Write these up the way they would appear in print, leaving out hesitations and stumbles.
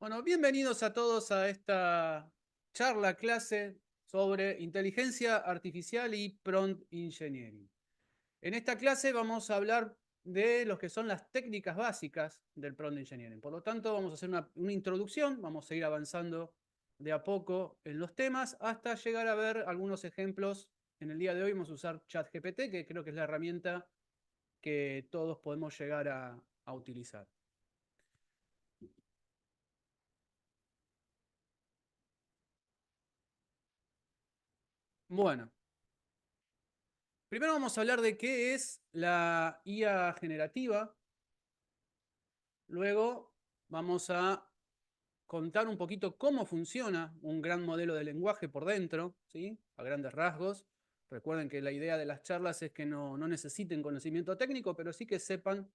Bueno, bienvenidos a todos a esta charla, clase sobre inteligencia artificial y prompt engineering. En esta clase vamos a hablar de lo que son las técnicas básicas del prompt engineering. Por lo tanto, vamos a hacer una introducción, vamos a ir avanzando de a poco en los temas hasta llegar a ver algunos ejemplos. En el día de hoy vamos a usar ChatGPT, que creo que es la herramienta que todos podemos llegar a utilizar. Bueno, primero vamos a hablar de qué es la IA generativa. Luego vamos a contar un poquito cómo funciona un gran modelo de lenguaje por dentro, ¿sí? A grandes rasgos. Recuerden que la idea de las charlas es que no necesiten conocimiento técnico, pero sí que sepan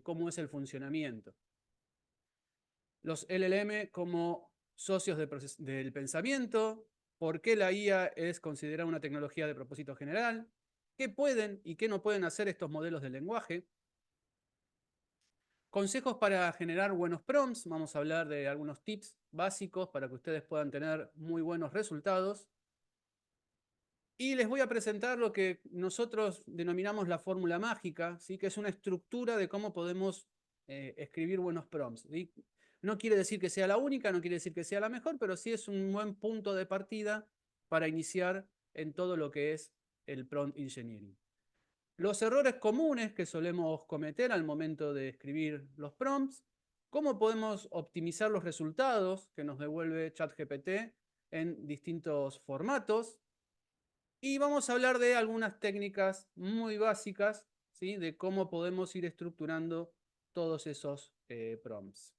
cómo es el funcionamiento. Los LLM como socios del pensamiento, por qué la IA es considerada una tecnología de propósito general, qué pueden y qué no pueden hacer estos modelos de lenguaje. Consejos para generar buenos prompts. Vamos a hablar de algunos tips básicos para que ustedes puedan tener muy buenos resultados. Y les voy a presentar lo que nosotros denominamos la fórmula mágica, ¿sí? Que es una estructura de cómo podemos escribir buenos prompts. ¿Sí? No quiere decir que sea la única, no quiere decir que sea la mejor, pero sí es un buen punto de partida para iniciar en todo lo que es el prompt engineering. Los errores comunes que solemos cometer al momento de escribir los prompts, cómo podemos optimizar los resultados que nos devuelve ChatGPT en distintos formatos, y vamos a hablar de algunas técnicas muy básicas, ¿sí? De cómo podemos ir estructurando todos esos prompts.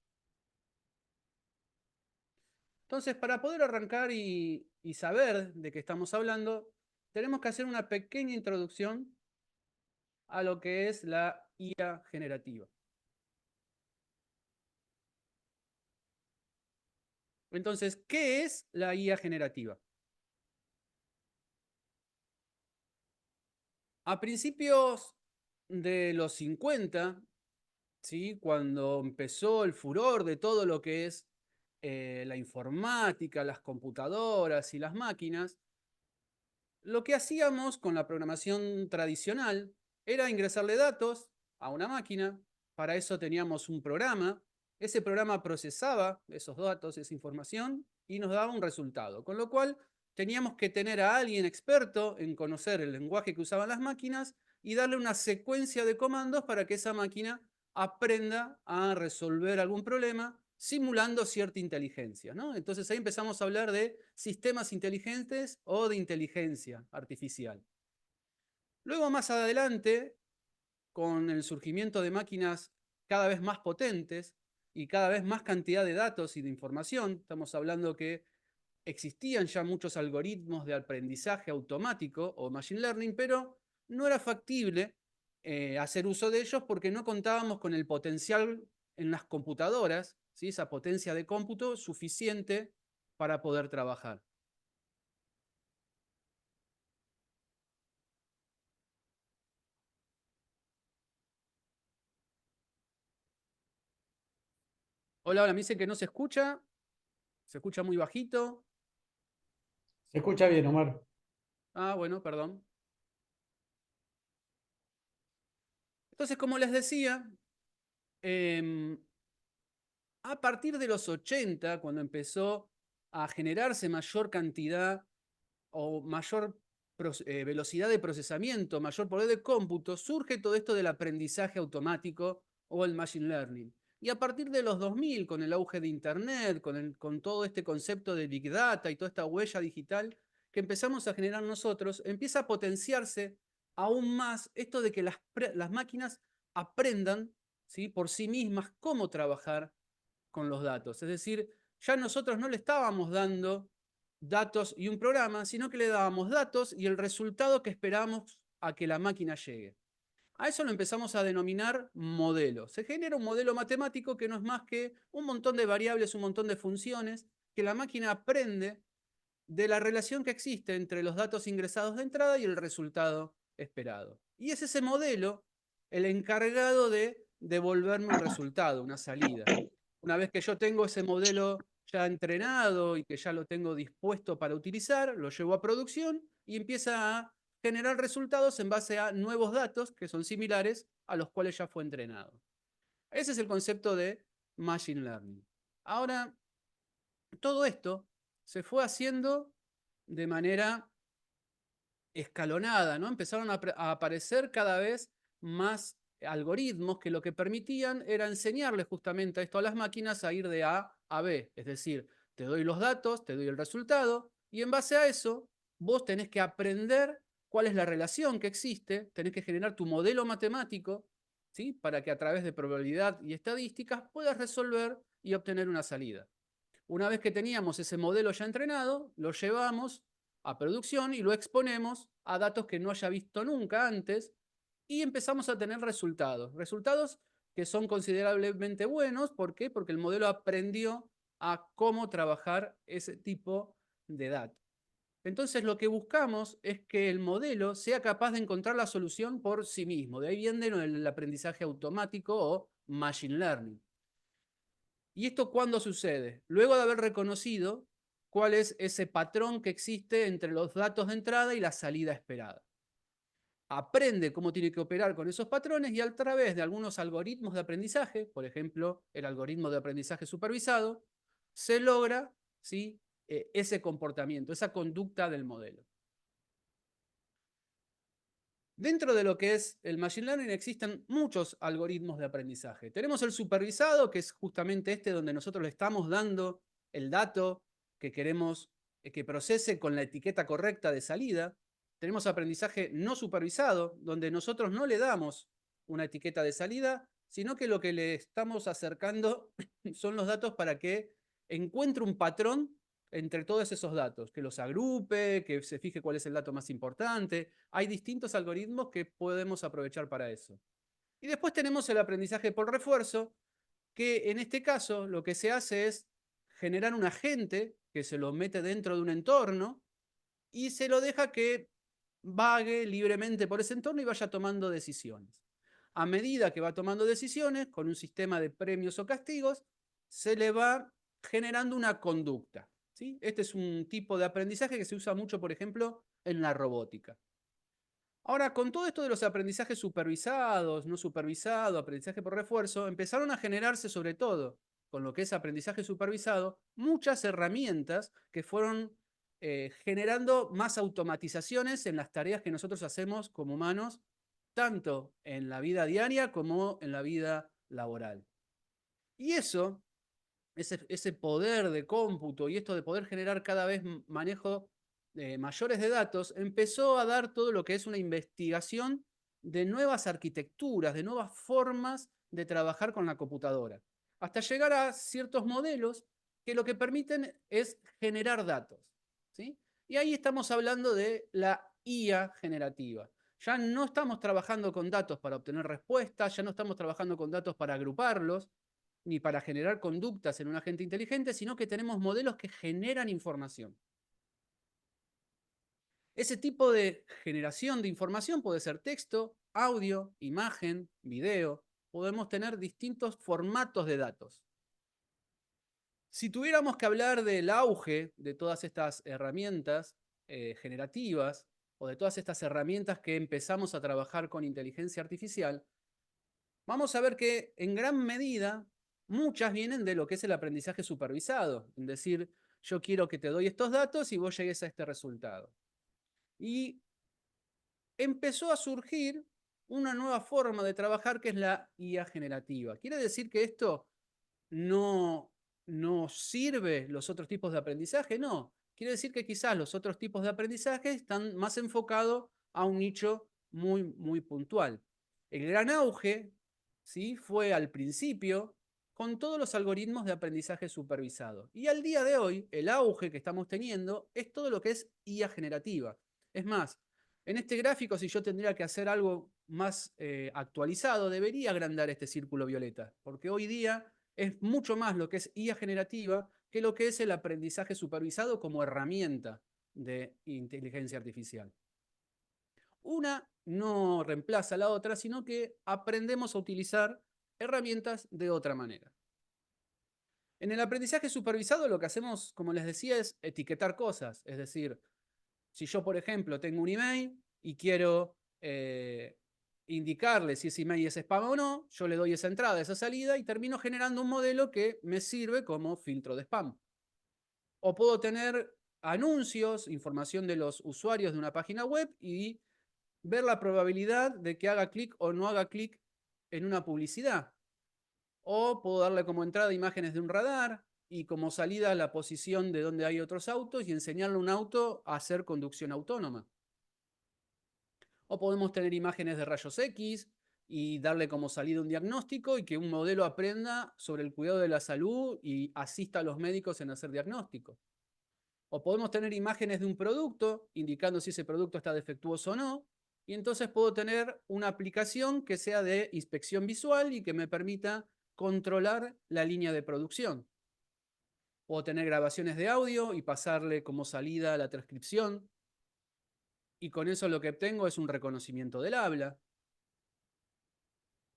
Entonces, para poder arrancar y saber de qué estamos hablando, tenemos que hacer una pequeña introducción a lo que es la IA generativa. Entonces, ¿qué es la IA generativa? A principios de los 50, ¿sí? Cuando empezó el furor de todo lo que es la informática, las computadoras y las máquinas, lo que hacíamos con la programación tradicional era ingresarle datos a una máquina. Para eso teníamos un programa. Ese programa procesaba esos datos, esa información, y nos daba un resultado. Con lo cual teníamos que tener a alguien experto en conocer el lenguaje que usaban las máquinas y darle una secuencia de comandos para que esa máquina aprenda a resolver algún problema simulando cierta inteligencia, ¿no? Entonces ahí empezamos a hablar de sistemas inteligentes o de inteligencia artificial. Luego más adelante, con el surgimiento de máquinas cada vez más potentes y cada vez más cantidad de datos y de información, estamos hablando que existían ya muchos algoritmos de aprendizaje automático o machine learning, pero no era factible hacer uso de ellos porque no contábamos con el potencial en las computadoras, ¿sí? Esa potencia de cómputo suficiente para poder trabajar. Hola, hola, me dicen que no se escucha muy bajito. Se escucha bien, Omar. Ah, bueno, perdón. Entonces, como les decía, eh, a partir de los 80, cuando empezó a generarse mayor cantidad o mayor velocidad de procesamiento, mayor poder de cómputo, surge todo esto del aprendizaje automático o el machine learning. Y a partir de los 2000, con el auge de Internet, con todo este concepto de Big Data y toda esta huella digital que empezamos a generar nosotros, empieza a potenciarse aún más esto de que las máquinas aprendan, ¿sí? Por sí mismas cómo trabajar con los datos. Es decir, ya nosotros no le estábamos dando datos y un programa, sino que le dábamos datos y el resultado que esperamos a que la máquina llegue. A eso lo empezamos a denominar modelo. Se genera un modelo matemático que no es más que un montón de variables, un montón de funciones que la máquina aprende de la relación que existe entre los datos ingresados de entrada y el resultado esperado. Y es ese modelo el encargado de devolverme un resultado, una salida. Una vez que yo tengo ese modelo ya entrenado y que ya lo tengo dispuesto para utilizar, lo llevo a producción y empieza a generar resultados en base a nuevos datos que son similares a los cuales ya fue entrenado. Ese es el concepto de Machine Learning. Ahora, todo esto se fue haciendo de manera escalonada, ¿no? Empezaron a aparecer cada vez más algoritmos que lo que permitían era enseñarle justamente esto a las máquinas a ir de A a B. Es decir, te doy los datos, te doy el resultado, y en base a eso, vos tenés que aprender cuál es la relación que existe, tenés que generar tu modelo matemático, ¿sí? Para que a través de probabilidad y estadísticas puedas resolver y obtener una salida. Una vez que teníamos ese modelo ya entrenado, lo llevamos a producción y lo exponemos a datos que no haya visto nunca antes y empezamos a tener resultados. Resultados que son considerablemente buenos. ¿Por qué? Porque el modelo aprendió a cómo trabajar ese tipo de datos. Entonces lo que buscamos es que el modelo sea capaz de encontrar la solución por sí mismo. De ahí viene el aprendizaje automático o machine learning. ¿Y esto cuándo sucede? Luego de haber reconocido cuál es ese patrón que existe entre los datos de entrada y la salida esperada. Aprende cómo tiene que operar con esos patrones y a través de algunos algoritmos de aprendizaje, por ejemplo, el algoritmo de aprendizaje supervisado, se logra, ¿sí? Ese comportamiento, esa conducta del modelo. Dentro de lo que es el Machine Learning existen muchos algoritmos de aprendizaje. Tenemos el supervisado, que es justamente este donde nosotros le estamos dando el dato que queremos que procese con la etiqueta correcta de salida. Tenemos aprendizaje no supervisado, donde nosotros no le damos una etiqueta de salida, sino que lo que le estamos acercando son los datos para que encuentre un patrón entre todos esos datos, que los agrupe, que se fije cuál es el dato más importante. Hay distintos algoritmos que podemos aprovechar para eso. Y después tenemos el aprendizaje por refuerzo, que en este caso lo que se hace es generar un agente que se lo mete dentro de un entorno y se lo deja que vague libremente por ese entorno y vaya tomando decisiones. A medida que va tomando decisiones, con un sistema de premios o castigos, se le va generando una conducta. ¿Sí? Este es un tipo de aprendizaje que se usa mucho, por ejemplo, en la robótica. Ahora, con todo esto de los aprendizajes supervisados, no supervisado, aprendizaje por refuerzo, empezaron a generarse sobre todo, con lo que es aprendizaje supervisado, muchas herramientas que fueron generando más automatizaciones en las tareas que nosotros hacemos como humanos, tanto en la vida diaria como en la vida laboral. Y eso ese poder de cómputo y esto de poder generar cada vez manejo mayores de datos, empezó a dar todo lo que es una investigación de nuevas arquitecturas, de nuevas formas de trabajar con la computadora, hasta llegar a ciertos modelos que lo que permiten es generar datos. ¿Sí? Y ahí estamos hablando de la IA generativa. Ya no estamos trabajando con datos para obtener respuestas, ya no estamos trabajando con datos para agruparlos, ni para generar conductas en un agente inteligente, sino que tenemos modelos que generan información. Ese tipo de generación de información puede ser texto, audio, imagen, video. Podemos tener distintos formatos de datos. Si tuviéramos que hablar del auge de todas estas herramientas generativas o de todas estas herramientas que empezamos a trabajar con inteligencia artificial, vamos a ver que en gran medida muchas vienen de lo que es el aprendizaje supervisado, es decir, yo quiero que te doy estos datos y vos llegues a este resultado. Y empezó a surgir una nueva forma de trabajar que es la IA generativa. ¿Quiere decir que esto no sirve los otros tipos de aprendizaje? No. Quiere decir que quizás los otros tipos de aprendizaje están más enfocados a un nicho muy, muy puntual. El gran auge, ¿sí? Fue al principio con todos los algoritmos de aprendizaje supervisado. Y al día de hoy, el auge que estamos teniendo es todo lo que es IA generativa. Es más, en este gráfico, si yo tendría que hacer algo más actualizado, debería agrandar este círculo violeta, porque hoy día es mucho más lo que es IA generativa que lo que es el aprendizaje supervisado como herramienta de inteligencia artificial. Una no reemplaza a la otra, sino que aprendemos a utilizar herramientas de otra manera. En el aprendizaje supervisado lo que hacemos, como les decía, es etiquetar cosas. Es decir, si yo, por ejemplo, tengo un email y quiero indicarle si ese email es spam o no, yo le doy esa entrada, esa salida y termino generando un modelo que me sirve como filtro de spam. O puedo tener anuncios, información de los usuarios de una página web y ver la probabilidad de que haga clic o no haga clic en una publicidad. O puedo darle como entrada imágenes de un radar y como salida la posición de donde hay otros autos y enseñarle a un auto a hacer conducción autónoma. O podemos tener imágenes de rayos X y darle como salida un diagnóstico y que un modelo aprenda sobre el cuidado de la salud y asista a los médicos en hacer diagnósticos. O podemos tener imágenes de un producto indicando si ese producto está defectuoso o no. Y entonces puedo tener una aplicación que sea de inspección visual y que me permita controlar la línea de producción. Puedo tener grabaciones de audio y pasarle como salida la transcripción. Y con eso lo que obtengo es un reconocimiento del habla.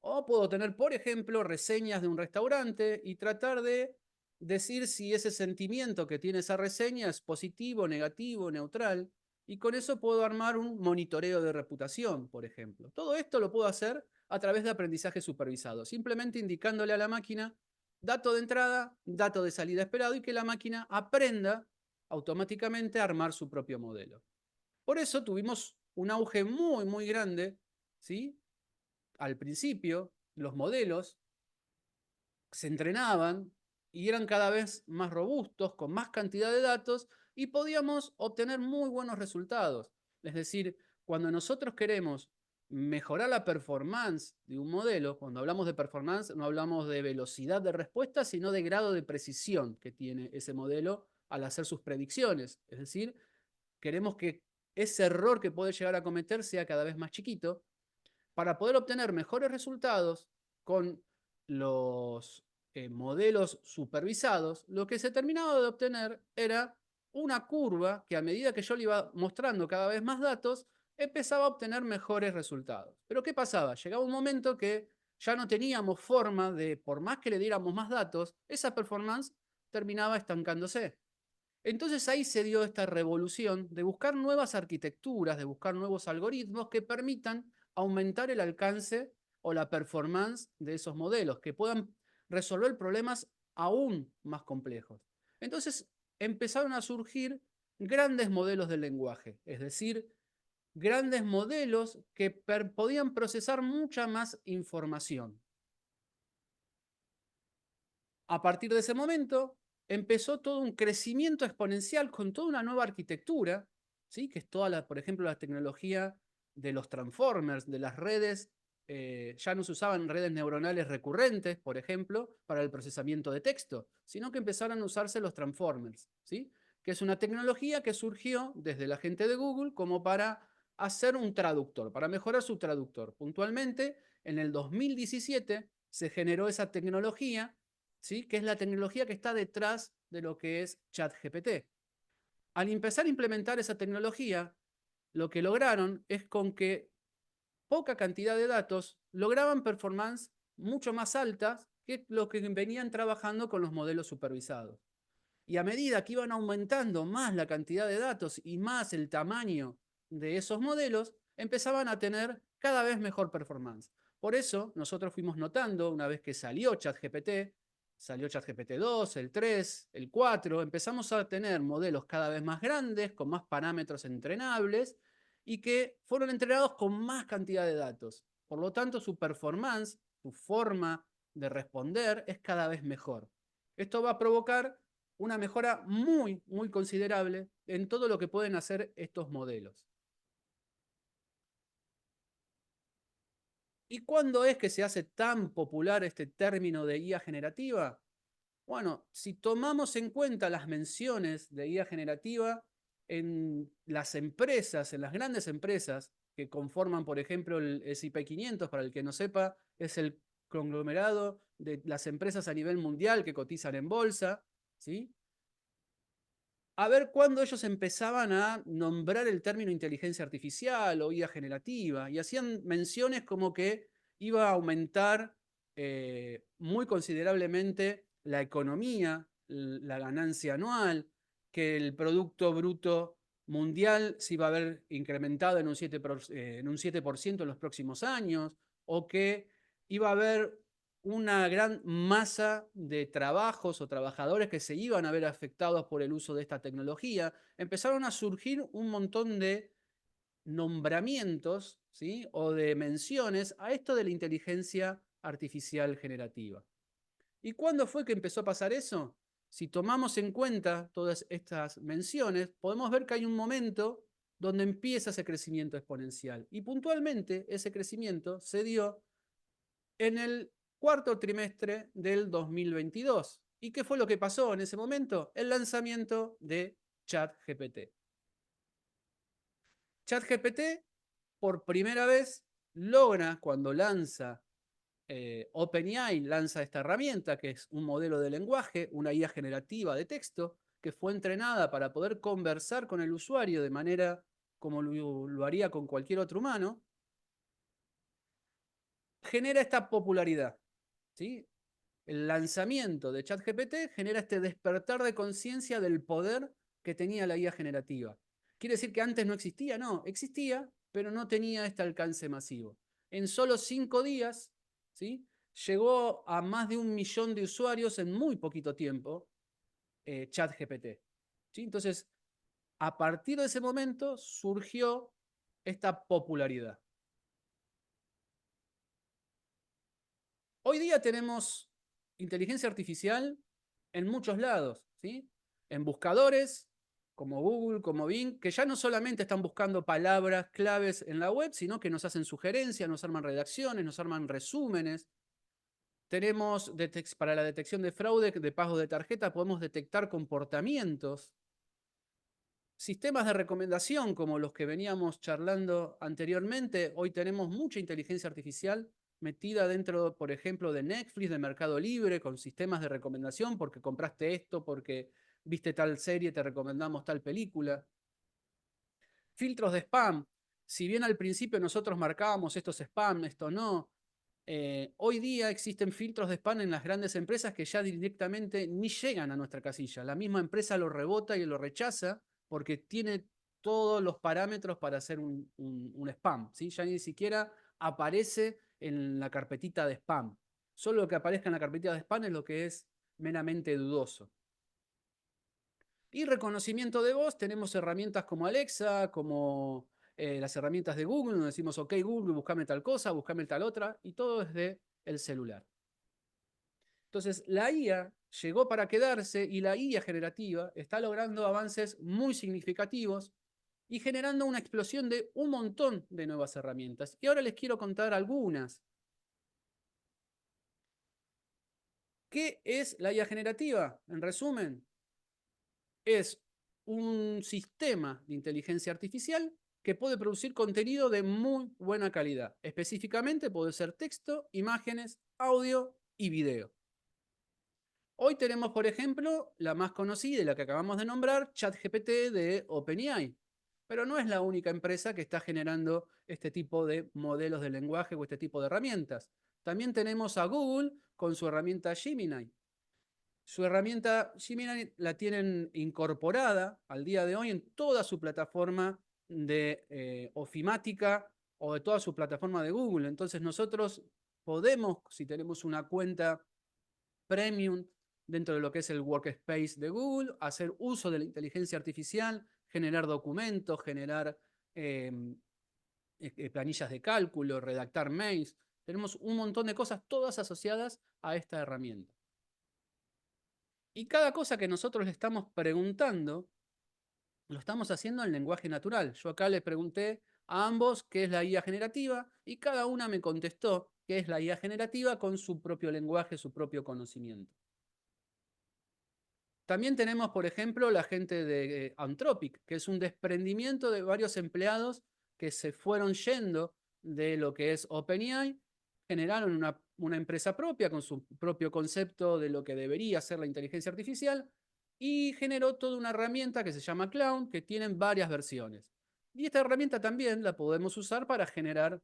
O puedo tener, por ejemplo, reseñas de un restaurante y tratar de decir si ese sentimiento que tiene esa reseña es positivo, negativo, neutral. Y con eso puedo armar un monitoreo de reputación, por ejemplo. Todo esto lo puedo hacer a través de aprendizaje supervisado, simplemente indicándole a la máquina dato de entrada, dato de salida esperado y que la máquina aprenda automáticamente a armar su propio modelo. Por eso tuvimos un auge muy, muy grande, ¿sí? Al principio, los modelos se entrenaban y eran cada vez más robustos, con más cantidad de datos, y podíamos obtener muy buenos resultados. Es decir, cuando nosotros queremos mejorar la performance de un modelo, cuando hablamos de performance no hablamos de velocidad de respuesta, sino de grado de precisión que tiene ese modelo al hacer sus predicciones. Es decir, queremos que ese error que puede llegar a cometer sea cada vez más chiquito para poder obtener mejores resultados con los modelos supervisados. Lo que se terminaba de obtener era una curva que a medida que yo le iba mostrando cada vez más datos, empezaba a obtener mejores resultados. Pero ¿qué pasaba? Llegaba un momento que ya no teníamos forma de, por más que le diéramos más datos, esa performance terminaba estancándose. Entonces ahí se dio esta revolución de buscar nuevas arquitecturas, de buscar nuevos algoritmos que permitan aumentar el alcance o la performance de esos modelos, que puedan resolver problemas aún más complejos. Entonces empezaron a surgir grandes modelos del lenguaje, es decir, grandes modelos que podían procesar mucha más información. A partir de ese momento empezó todo un crecimiento exponencial con toda una nueva arquitectura, ¿sí? Que es toda, por ejemplo, la tecnología de los transformers, de las redes. Ya no se usaban redes neuronales recurrentes, por ejemplo, para el procesamiento de texto, sino que empezaron a usarse los transformers, ¿sí? Que es una tecnología que surgió desde la gente de Google como para hacer un traductor, para mejorar su traductor. Puntualmente, en el 2017 se generó esa tecnología, ¿sí? Que es la tecnología que está detrás de lo que es ChatGPT. Al empezar a implementar esa tecnología, lo que lograron es con que poca cantidad de datos lograban performance mucho más altas que lo que venían trabajando con los modelos supervisados. Y a medida que iban aumentando más la cantidad de datos y más el tamaño de esos modelos, empezaban a tener cada vez mejor performance. Por eso nosotros fuimos notando, una vez que salió ChatGPT 2, el 3, el 4, empezamos a tener modelos cada vez más grandes, con más parámetros entrenables y que fueron entrenados con más cantidad de datos. Por lo tanto, su performance, su forma de responder es cada vez mejor. Esto va a provocar una mejora muy, muy considerable en todo lo que pueden hacer estos modelos. ¿Y cuándo es que se hace tan popular este término de IA generativa? Bueno, si tomamos en cuenta las menciones de IA generativa en las empresas, en las grandes empresas que conforman, por ejemplo, el S&P 500, para el que no sepa, es el conglomerado de las empresas a nivel mundial que cotizan en bolsa, ¿sí? A ver cuándo ellos empezaban a nombrar el término inteligencia artificial o IA generativa y hacían menciones como que iba a aumentar muy considerablemente la economía, la ganancia anual, que el Producto Bruto Mundial se iba a ver incrementado en un 7% en los próximos años, o que iba a haber una gran masa de trabajos o trabajadores que se iban a ver afectados por el uso de esta tecnología. Empezaron a surgir un montón de nombramientos, ¿sí? O de menciones a esto de la inteligencia artificial generativa. ¿Y cuándo fue que empezó a pasar eso? Si tomamos en cuenta todas estas menciones, podemos ver que hay un momento donde empieza ese crecimiento exponencial. Y puntualmente ese crecimiento se dio en el cuarto trimestre del 2022. ¿Y qué fue lo que pasó en ese momento? El lanzamiento de ChatGPT. ChatGPT por primera vez logra, cuando lanza OpenAI, lanza esta herramienta que es un modelo de lenguaje, una IA generativa de texto, que fue entrenada para poder conversar con el usuario de manera como lo haría con cualquier otro humano, genera esta popularidad. ¿Sí? El lanzamiento de ChatGPT genera este despertar de conciencia del poder que tenía la IA generativa. ¿Quiere decir que antes no existía? No, existía, pero no tenía este alcance masivo. En solo 5 días, ¿sí? Llegó a más de 1 millón de usuarios en muy poquito tiempo, ChatGPT. ¿Sí? Entonces, a partir de ese momento surgió esta popularidad. Hoy día tenemos inteligencia artificial en muchos lados, ¿sí? En buscadores como Google, como Bing, que ya no solamente están buscando palabras claves en la web, sino que nos hacen sugerencias, nos arman redacciones, nos arman resúmenes. Tenemos para la detección de fraude, de pago de tarjeta, podemos detectar comportamientos. Sistemas de recomendación como los que veníamos charlando anteriormente, hoy tenemos mucha inteligencia artificial metida dentro, por ejemplo, de Netflix, de Mercado Libre, con sistemas de recomendación porque compraste esto, porque viste tal serie, te recomendamos tal película. Filtros de spam. Si bien al principio nosotros marcábamos estos spam, esto no, hoy día existen filtros de spam en las grandes empresas que ya directamente ni llegan a nuestra casilla. La misma empresa lo rebota y lo rechaza porque tiene todos los parámetros para hacer un spam. ¿Sí? Ya ni siquiera aparece en la carpetita de spam. Solo lo que aparezca en la carpetita de spam es lo que es meramente dudoso. Y reconocimiento de voz, tenemos herramientas como Alexa, como las herramientas de Google, donde decimos, ok Google, buscame tal cosa, buscame tal otra, y todo desde el celular. Entonces, la IA llegó para quedarse y la IA generativa está logrando avances muy significativos y generando una explosión de un montón de nuevas herramientas. Y ahora les quiero contar algunas. ¿Qué es la IA generativa? En resumen, es un sistema de inteligencia artificial que puede producir contenido de muy buena calidad. Específicamente puede ser texto, imágenes, audio y video. Hoy tenemos, por ejemplo, la más conocida y la que acabamos de nombrar, ChatGPT de OpenAI. Pero no es la única empresa que está generando este tipo de modelos de lenguaje o este tipo de herramientas. También tenemos a Google con su herramienta Gemini. Su herramienta Gemini la tienen incorporada al día de hoy en toda su plataforma de ofimática o de toda su plataforma de Google. Entonces nosotros podemos, si tenemos una cuenta premium dentro de lo que es el workspace de Google, hacer uso de la inteligencia artificial, generar documentos, generar planillas de cálculo, redactar mails. Tenemos un montón de cosas todas asociadas a esta herramienta. Y cada cosa que nosotros le estamos preguntando, lo estamos haciendo en lenguaje natural. Yo acá les pregunté a ambos qué es la IA generativa y cada una me contestó qué es la IA generativa con su propio lenguaje, su propio conocimiento. También tenemos, por ejemplo, la gente de Anthropic, que es un desprendimiento de varios empleados que se fueron yendo de lo que es OpenAI, generaron una empresa propia con su propio concepto de lo que debería ser la inteligencia artificial y generó toda una herramienta que se llama Clown, que tienen varias versiones. Y esta herramienta también la podemos usar para generar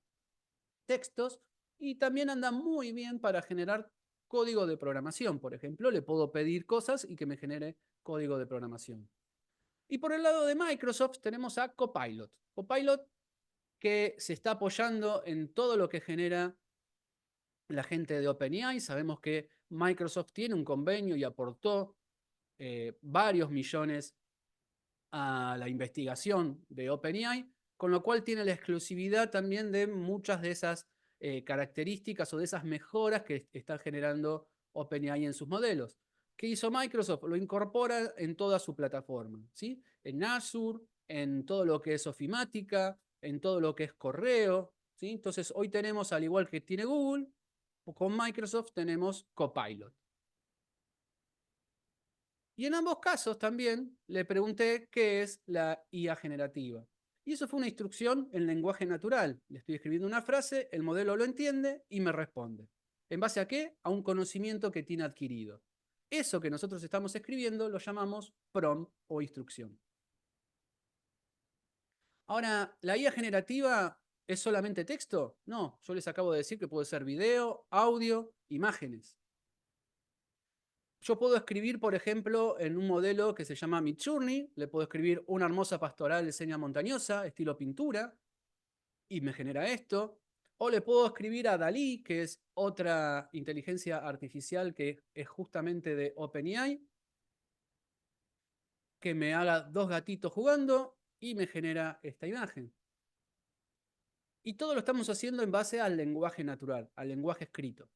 textos y también anda muy bien para generar código de programación, por ejemplo. Le puedo pedir cosas y que me genere código de programación. Y por el lado de Microsoft tenemos a Copilot. Copilot que se está apoyando en todo lo que genera la gente de OpenAI. Sabemos que Microsoft tiene un convenio y aportó varios millones a la investigación de OpenAI, con lo cual tiene la exclusividad también de muchas de esas características o de esas mejoras que está generando OpenAI en sus modelos. ¿Qué hizo Microsoft? Lo incorpora en toda su plataforma, ¿sí? En Azure, en todo lo que es ofimática, en todo lo que es correo, ¿sí? Entonces hoy tenemos, al igual que tiene Google, con Microsoft tenemos Copilot. Y en ambos casos también le pregunté qué es la IA generativa. Y eso fue una instrucción en lenguaje natural. Le estoy escribiendo una frase, el modelo lo entiende y me responde. ¿En base a qué? A un conocimiento que tiene adquirido. Eso que nosotros estamos escribiendo lo llamamos prompt o instrucción. Ahora, ¿la IA generativa es solamente texto? No, yo les acabo de decir que puede ser video, audio, imágenes. Yo puedo escribir, por ejemplo, en un modelo que se llama Midjourney, le puedo escribir una hermosa pastoral de seña montañosa, estilo pintura, y me genera esto. O le puedo escribir a Dalí, que es otra inteligencia artificial que es justamente de OpenAI, que me haga dos gatitos jugando y me genera esta imagen. Y todo lo estamos haciendo en base al lenguaje natural, al lenguaje escrito.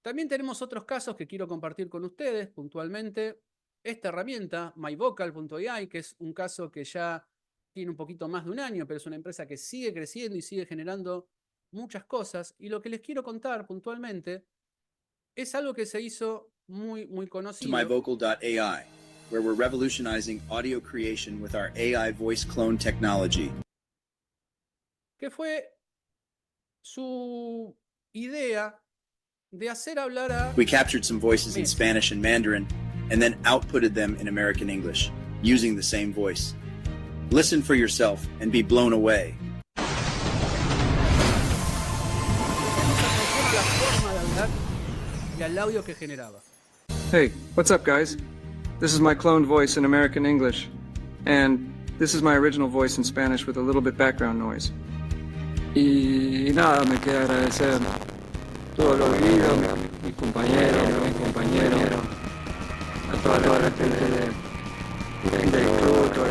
También tenemos otros casos que quiero compartir con ustedes puntualmente. Esta herramienta, myvocal.ai, que es un caso que ya tiene un poquito más de un año, pero es una empresa que sigue creciendo y sigue generando muchas cosas. Y lo que les quiero contar puntualmente es algo que se hizo muy conocido. myvocal.ai, where we're revolutionizing audio creation with our AI voice clone technology. Que fue su idea de hacer hablar a... We captured some voices in Spanish and Mandarin, and then outputted them in American English, using the same voice. Listen for yourself and be blown away. La forma de hablar y al audio que generaba. Hey, what's up, guys? This is my cloned voice in American English, and this is my original voice in Spanish with a little bit background noise. Y nada, me queda agradecer todos los vividos, mis compañeros, a toda la gente del club, toda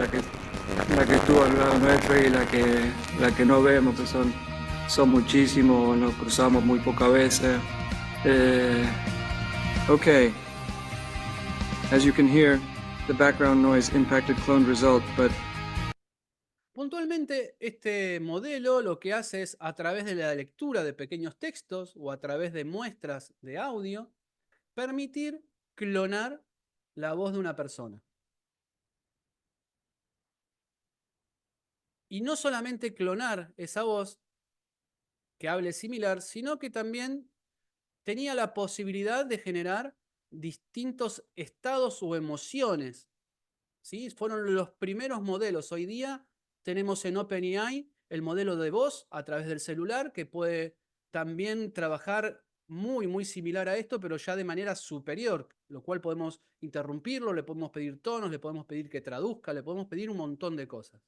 la que estuvo al lado nuestro y la que no vemos, que son muchísimos, nos cruzamos muy pocas veces. Okay, as you can hear, the background noise impacted cloned result, but Puntualmente, este modelo lo que hace es, a través de la lectura de pequeños textos o a través de muestras de audio, permitir clonar la voz de una persona. Y no solamente clonar esa voz que hable similar, sino que también tenía la posibilidad de generar distintos estados o emociones. ¿Sí? Fueron los primeros modelos. Hoy día tenemos en OpenAI el modelo de voz a través del celular que puede también trabajar muy similar a esto, pero ya de manera superior, lo cual podemos interrumpirlo, le podemos pedir tonos, le podemos pedir que traduzca, le podemos pedir un montón de cosas.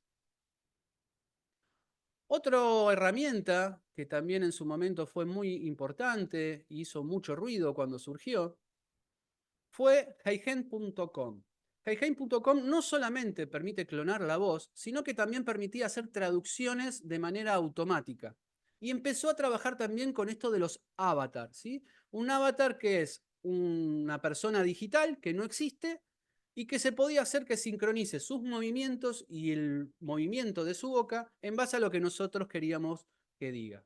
Otra herramienta que también en su momento fue muy importante y hizo mucho ruido cuando surgió fue HeyGen.com. HeyGen.com no solamente permite clonar la voz, sino que también permitía hacer traducciones de manera automática. Y empezó a trabajar también con esto de los avatars, ¿sí? Un avatar que es una persona digital que no existe y que se podía hacer que sincronice sus movimientos y el movimiento de su boca en base a lo que nosotros queríamos que diga.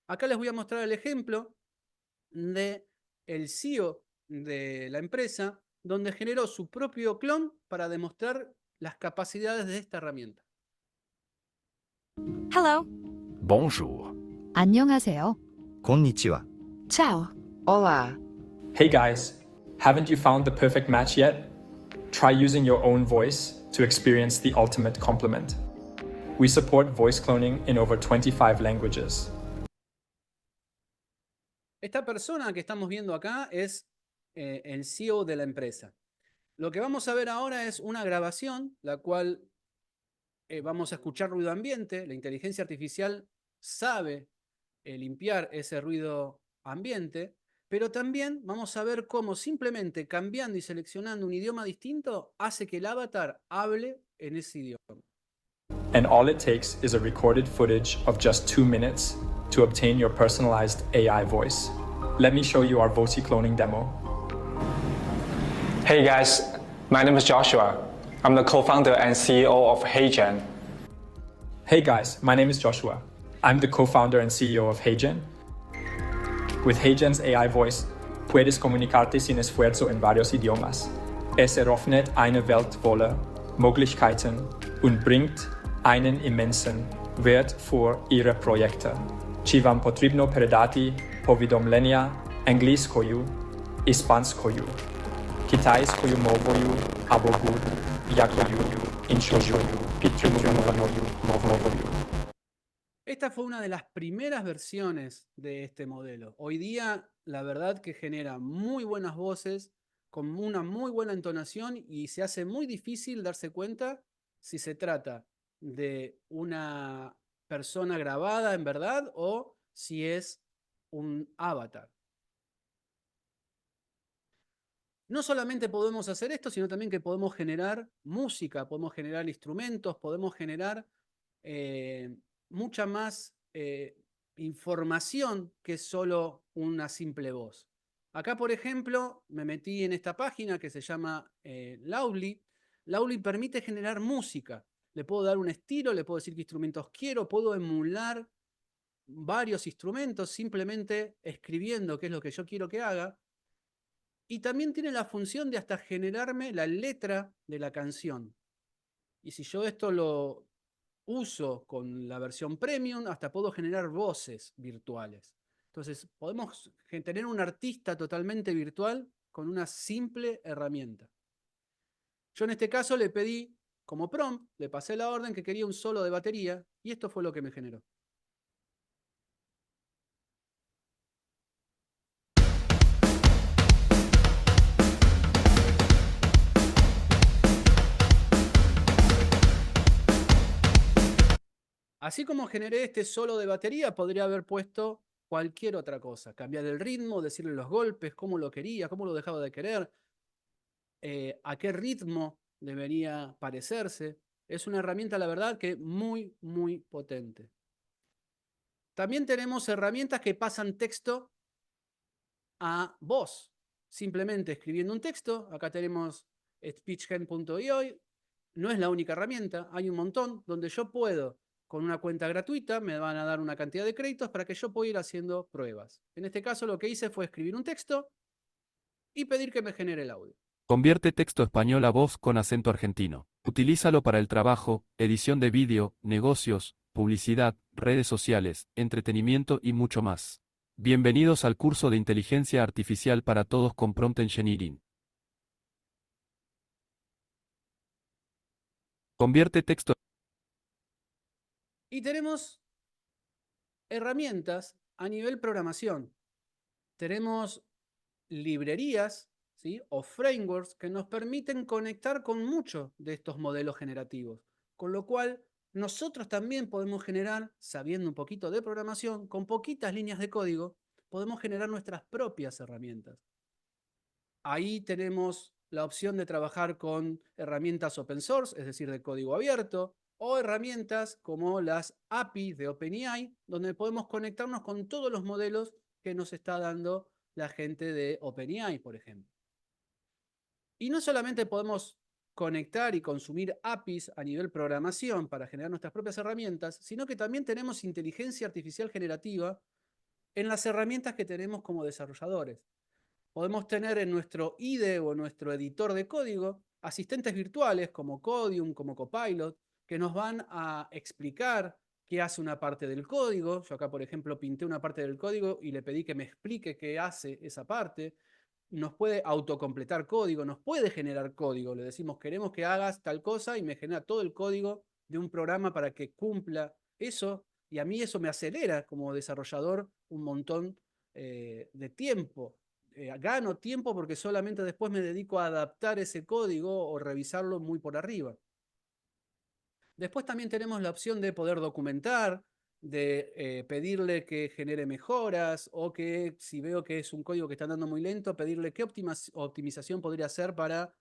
Acá les voy a mostrar el ejemplo del CEO de la empresa, donde generó su propio clon para demostrar las capacidades de esta herramienta. Hello. Bonjour. 안녕하세요. Konnichiwa. Ciao. Hola. Hey guys, haven't you found the perfect match yet? Try using your own voice to experience the ultimate compliment. We support voice cloning in over 25 languages. Esta persona que estamos viendo acá es el CEO de la empresa. Lo que vamos a ver ahora es una grabación, la cual vamos a escuchar ruido ambiente. La inteligencia artificial sabe limpiar ese ruido ambiente, pero también vamos a ver cómo simplemente cambiando y seleccionando un idioma distinto hace que el avatar hable en ese idioma. And all it takes is a recorded footage of just 2 minutes to obtain your personalized AI voice. Let me show you our Voti cloning demo. Hey guys, my name is Joshua. I'm the co-founder and CEO of HeyGen. Hey guys, my name is Joshua. I'm the co-founder and CEO of HeyGen. With HeyGen's AI voice, puedes comunicarte sin esfuerzo en varios idiomas. Es eröffnet eine Welt voller Möglichkeiten und bringt einen immensen Wert für Ihre Projekte. Ci vám potrібно передати повідомлення англійською, іспанською, китайською мовою або будь-якою іншою підтримуваною мовою. Esta fue una de las primeras versiones de este modelo. Hoy día, la verdad que genera muy buenas voces, con una muy buena entonación y se hace muy difícil darse cuenta si se trata de una persona grabada en verdad o si es un avatar. No solamente podemos hacer esto, sino también que podemos generar música, podemos generar instrumentos, podemos generar mucha más información que solo una simple voz. Acá, por ejemplo, me metí en esta página que se llama Loudly. Loudly permite generar música. Le puedo dar un estilo, le puedo decir qué instrumentos quiero, puedo emular varios instrumentos simplemente escribiendo qué es lo que yo quiero que haga. Y también tiene la función de hasta generarme la letra de la canción. Y si yo esto lo uso con la versión premium, hasta puedo generar voces virtuales. Entonces, podemos tener un artista totalmente virtual con una simple herramienta. Yo en este caso le pedí como prompt, le pasé la orden que quería un solo de batería y esto fue lo que me generó. Así como generé este solo de batería, podría haber puesto cualquier otra cosa. Cambiar el ritmo, decirle los golpes, cómo lo quería, cómo lo dejaba de querer, a qué ritmo debería parecerse. Es una herramienta, la verdad, que muy, muy potente. También tenemos herramientas que pasan texto a voz. Simplemente escribiendo un texto. Acá tenemos speechgen.io. No es la única herramienta, hay un montón donde yo puedo, con una cuenta gratuita, me van a dar una cantidad de créditos para que yo pueda ir haciendo pruebas. En este caso lo que hice fue escribir un texto y pedir que me genere el audio. Convierte texto español a voz con acento argentino. Utilízalo para el trabajo, edición de vídeo, negocios, publicidad, redes sociales, entretenimiento y mucho más. Bienvenidos al curso de Inteligencia Artificial para Todos con Prompt Engineering. Convierte texto. Y tenemos herramientas a nivel programación. Tenemos librerías, ¿sí?, o frameworks que nos permiten conectar con muchos de estos modelos generativos. Con lo cual, nosotros también podemos generar, sabiendo un poquito de programación, con poquitas líneas de código, podemos generar nuestras propias herramientas. Ahí tenemos la opción de trabajar con herramientas open source, es decir, de código abierto, o herramientas como las API de OpenAI, donde podemos conectarnos con todos los modelos que nos está dando la gente de OpenAI, por ejemplo. Y no solamente podemos conectar y consumir APIs a nivel programación para generar nuestras propias herramientas, sino que también tenemos inteligencia artificial generativa en las herramientas que tenemos como desarrolladores. Podemos tener en nuestro IDE o nuestro editor de código asistentes virtuales como Codium, como Copilot, que nos van a explicar qué hace una parte del código. Yo acá, por ejemplo, pinté una parte del código y le pedí que me explique qué hace esa parte. Nos puede autocompletar código, nos puede generar código. Le decimos, queremos que hagas tal cosa y me genera todo el código de un programa para que cumpla eso. Y a mí eso me acelera como desarrollador un montón de tiempo. Gano tiempo porque solamente después me dedico a adaptar ese código o revisarlo muy por arriba. Después también tenemos la opción de poder documentar, de pedirle que genere mejoras o que si veo que es un código que está andando muy lento, pedirle qué optimización podría hacer para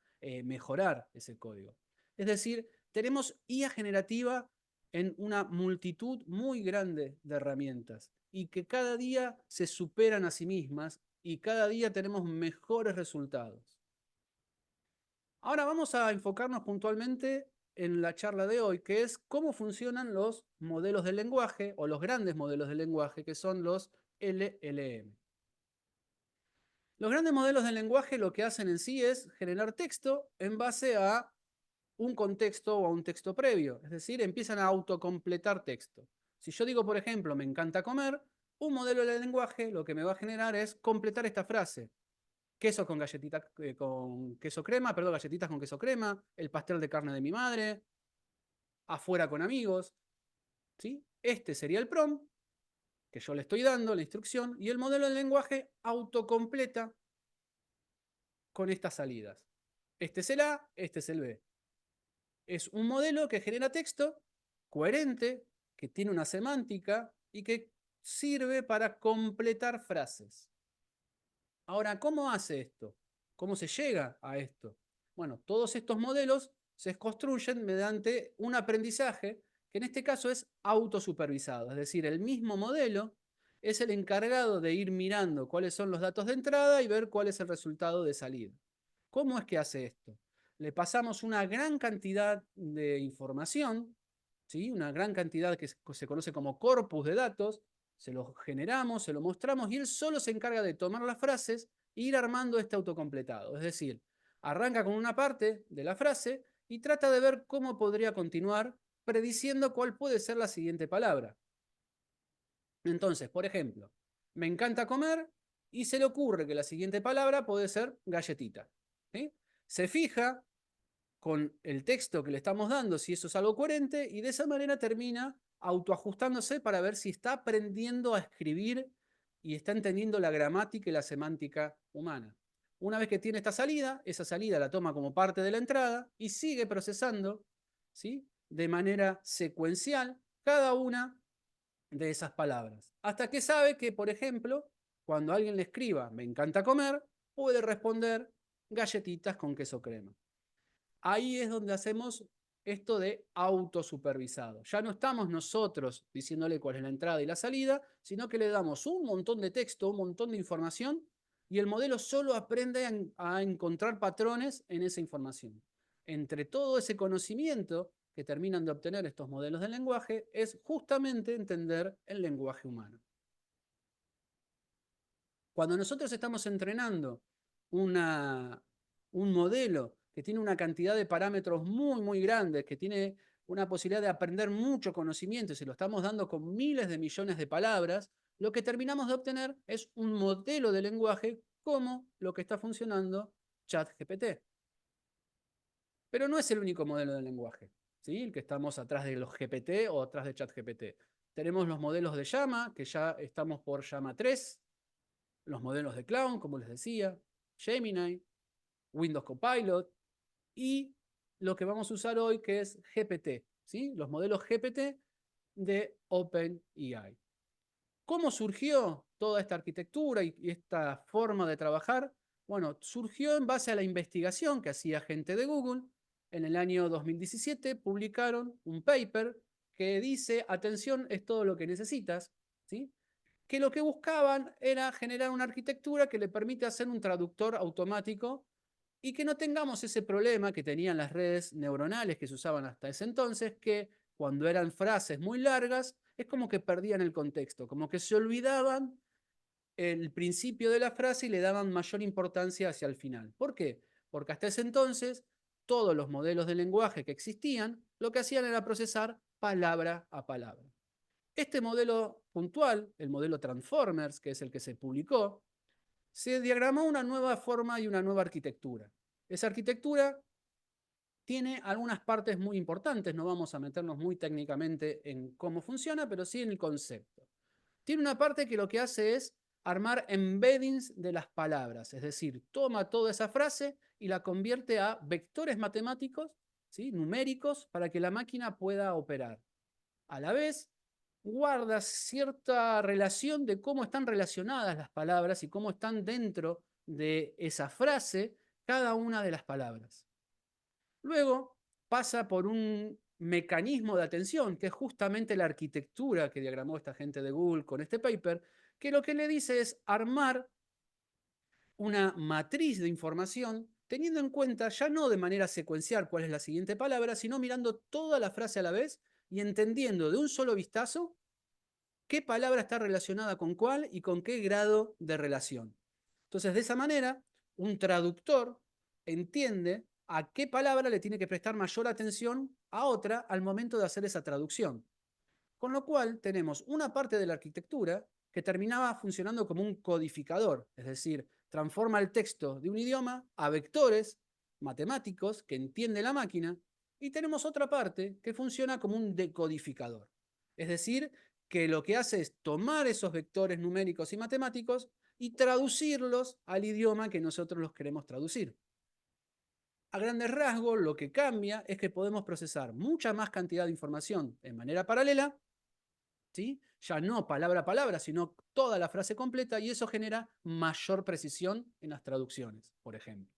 mejorar ese código. Es decir, tenemos IA generativa en una multitud muy grande de herramientas y que cada día se superan a sí mismas y cada día tenemos mejores resultados. Ahora vamos a enfocarnos puntualmente en la charla de hoy, que es cómo funcionan los modelos de lenguaje o los grandes modelos de lenguaje, que son los LLM. Los grandes modelos de lenguaje lo que hacen en sí es generar texto en base a un contexto o a un texto previo, es decir, empiezan a autocompletar texto. Si yo digo, por ejemplo, me encanta comer, un modelo de lenguaje lo que me va a generar es completar esta frase. Queso con galletitas con queso crema, perdón, galletitas con queso crema, el pastel de carne de mi madre, afuera con amigos, ¿sí? Este sería el prompt que yo le estoy dando, la instrucción, y el modelo de lenguaje autocompleta con estas salidas. Este es el A, este es el B. Es un modelo que genera texto coherente, que tiene una semántica y que sirve para completar frases. Ahora, ¿cómo hace esto? ¿Cómo se llega a esto? Bueno, todos estos modelos se construyen mediante un aprendizaje que en este caso es autosupervisado, es decir, el mismo modelo es el encargado de ir mirando cuáles son los datos de entrada y ver cuál es el resultado de salida. ¿Cómo es que hace esto? Le pasamos una gran cantidad de información, ¿sí? Una gran cantidad que se conoce como corpus de datos, se lo generamos, se lo mostramos y él solo se encarga de tomar las frases e ir armando este autocompletado. Es decir, arranca con una parte de la frase y trata de ver cómo podría continuar prediciendo cuál puede ser la siguiente palabra. Entonces, por ejemplo, me encanta comer y se le ocurre que la siguiente palabra puede ser galletita. ¿Sí? Se fija con el texto que le estamos dando si eso es algo coherente y de esa manera termina autoajustándose para ver si está aprendiendo a escribir y está entendiendo la gramática y la semántica humana. Una vez que tiene esta salida, esa salida la toma como parte de la entrada y sigue procesando, ¿sí?, de manera secuencial cada una de esas palabras. Hasta que sabe que, por ejemplo, cuando alguien le escriba me encanta comer, puede responder galletitas con queso crema. Ahí es donde hacemos esto de autosupervisado. Ya no estamos nosotros diciéndole cuál es la entrada y la salida, sino que le damos un montón de texto, un montón de información, y el modelo solo aprende a encontrar patrones en esa información. Entre todo ese conocimiento que terminan de obtener estos modelos de lenguaje es justamente entender el lenguaje humano. Cuando nosotros estamos entrenando un modelo que tiene una cantidad de parámetros muy, muy grandes, que tiene una posibilidad de aprender mucho conocimiento y se lo estamos dando con miles de millones de palabras, lo que terminamos de obtener es un modelo de lenguaje como lo que está funcionando ChatGPT. Pero no es el único modelo de lenguaje, ¿sí?, el que estamos atrás de los GPT o atrás de ChatGPT. Tenemos los modelos de Llama, que ya estamos por Llama 3, los modelos de Cloud, como les decía, Gemini, Windows Copilot, y lo que vamos a usar hoy que es GPT, ¿sí?, los modelos GPT de OpenAI. ¿Cómo surgió toda esta arquitectura y esta forma de trabajar? Bueno, surgió en base a la investigación que hacía gente de Google. En el año 2017 publicaron un paper que dice, atención, es todo lo que necesitas, ¿sí?, que lo que buscaban era generar una arquitectura que le permite hacer un traductor automático y que no tengamos ese problema que tenían las redes neuronales que se usaban hasta ese entonces, que cuando eran frases muy largas, es como que perdían el contexto, como que se olvidaban el principio de la frase y le daban mayor importancia hacia el final. ¿Por qué? Porque hasta ese entonces, todos los modelos de lenguaje que existían, lo que hacían era procesar palabra a palabra. Este modelo puntual, el modelo Transformers, que es el que se publicó, se diagramó una nueva forma y una nueva arquitectura. Esa arquitectura tiene algunas partes muy importantes, no vamos a meternos muy técnicamente en cómo funciona, pero sí en el concepto. Tiene una parte que lo que hace es armar embeddings de las palabras, es decir, toma toda esa frase y la convierte a vectores matemáticos, ¿sí? Numéricos, para que la máquina pueda operar. A la vez, guarda cierta relación de cómo están relacionadas las palabras y cómo están dentro de esa frase cada una de las palabras. Luego pasa por un mecanismo de atención, que es justamente la arquitectura que diagramó esta gente de Google con este paper, que lo que le dice es armar una matriz de información teniendo en cuenta ya no de manera secuencial cuál es la siguiente palabra, sino mirando toda la frase a la vez y entendiendo de un solo vistazo qué palabra está relacionada con cuál y con qué grado de relación. Entonces, de esa manera, un traductor entiende a qué palabra le tiene que prestar mayor atención a otra al momento de hacer esa traducción. Con lo cual, tenemos una parte de la arquitectura que terminaba funcionando como un codificador, es decir, transforma el texto de un idioma a vectores matemáticos que entiende la máquina, y tenemos otra parte que funciona como un decodificador. Es decir, que lo que hace es tomar esos vectores numéricos y matemáticos y traducirlos al idioma que nosotros los queremos traducir. A grandes rasgos, lo que cambia es que podemos procesar mucha más cantidad de información en manera paralela, ¿sí? Ya no palabra a palabra, sino toda la frase completa, y eso genera mayor precisión en las traducciones, por ejemplo.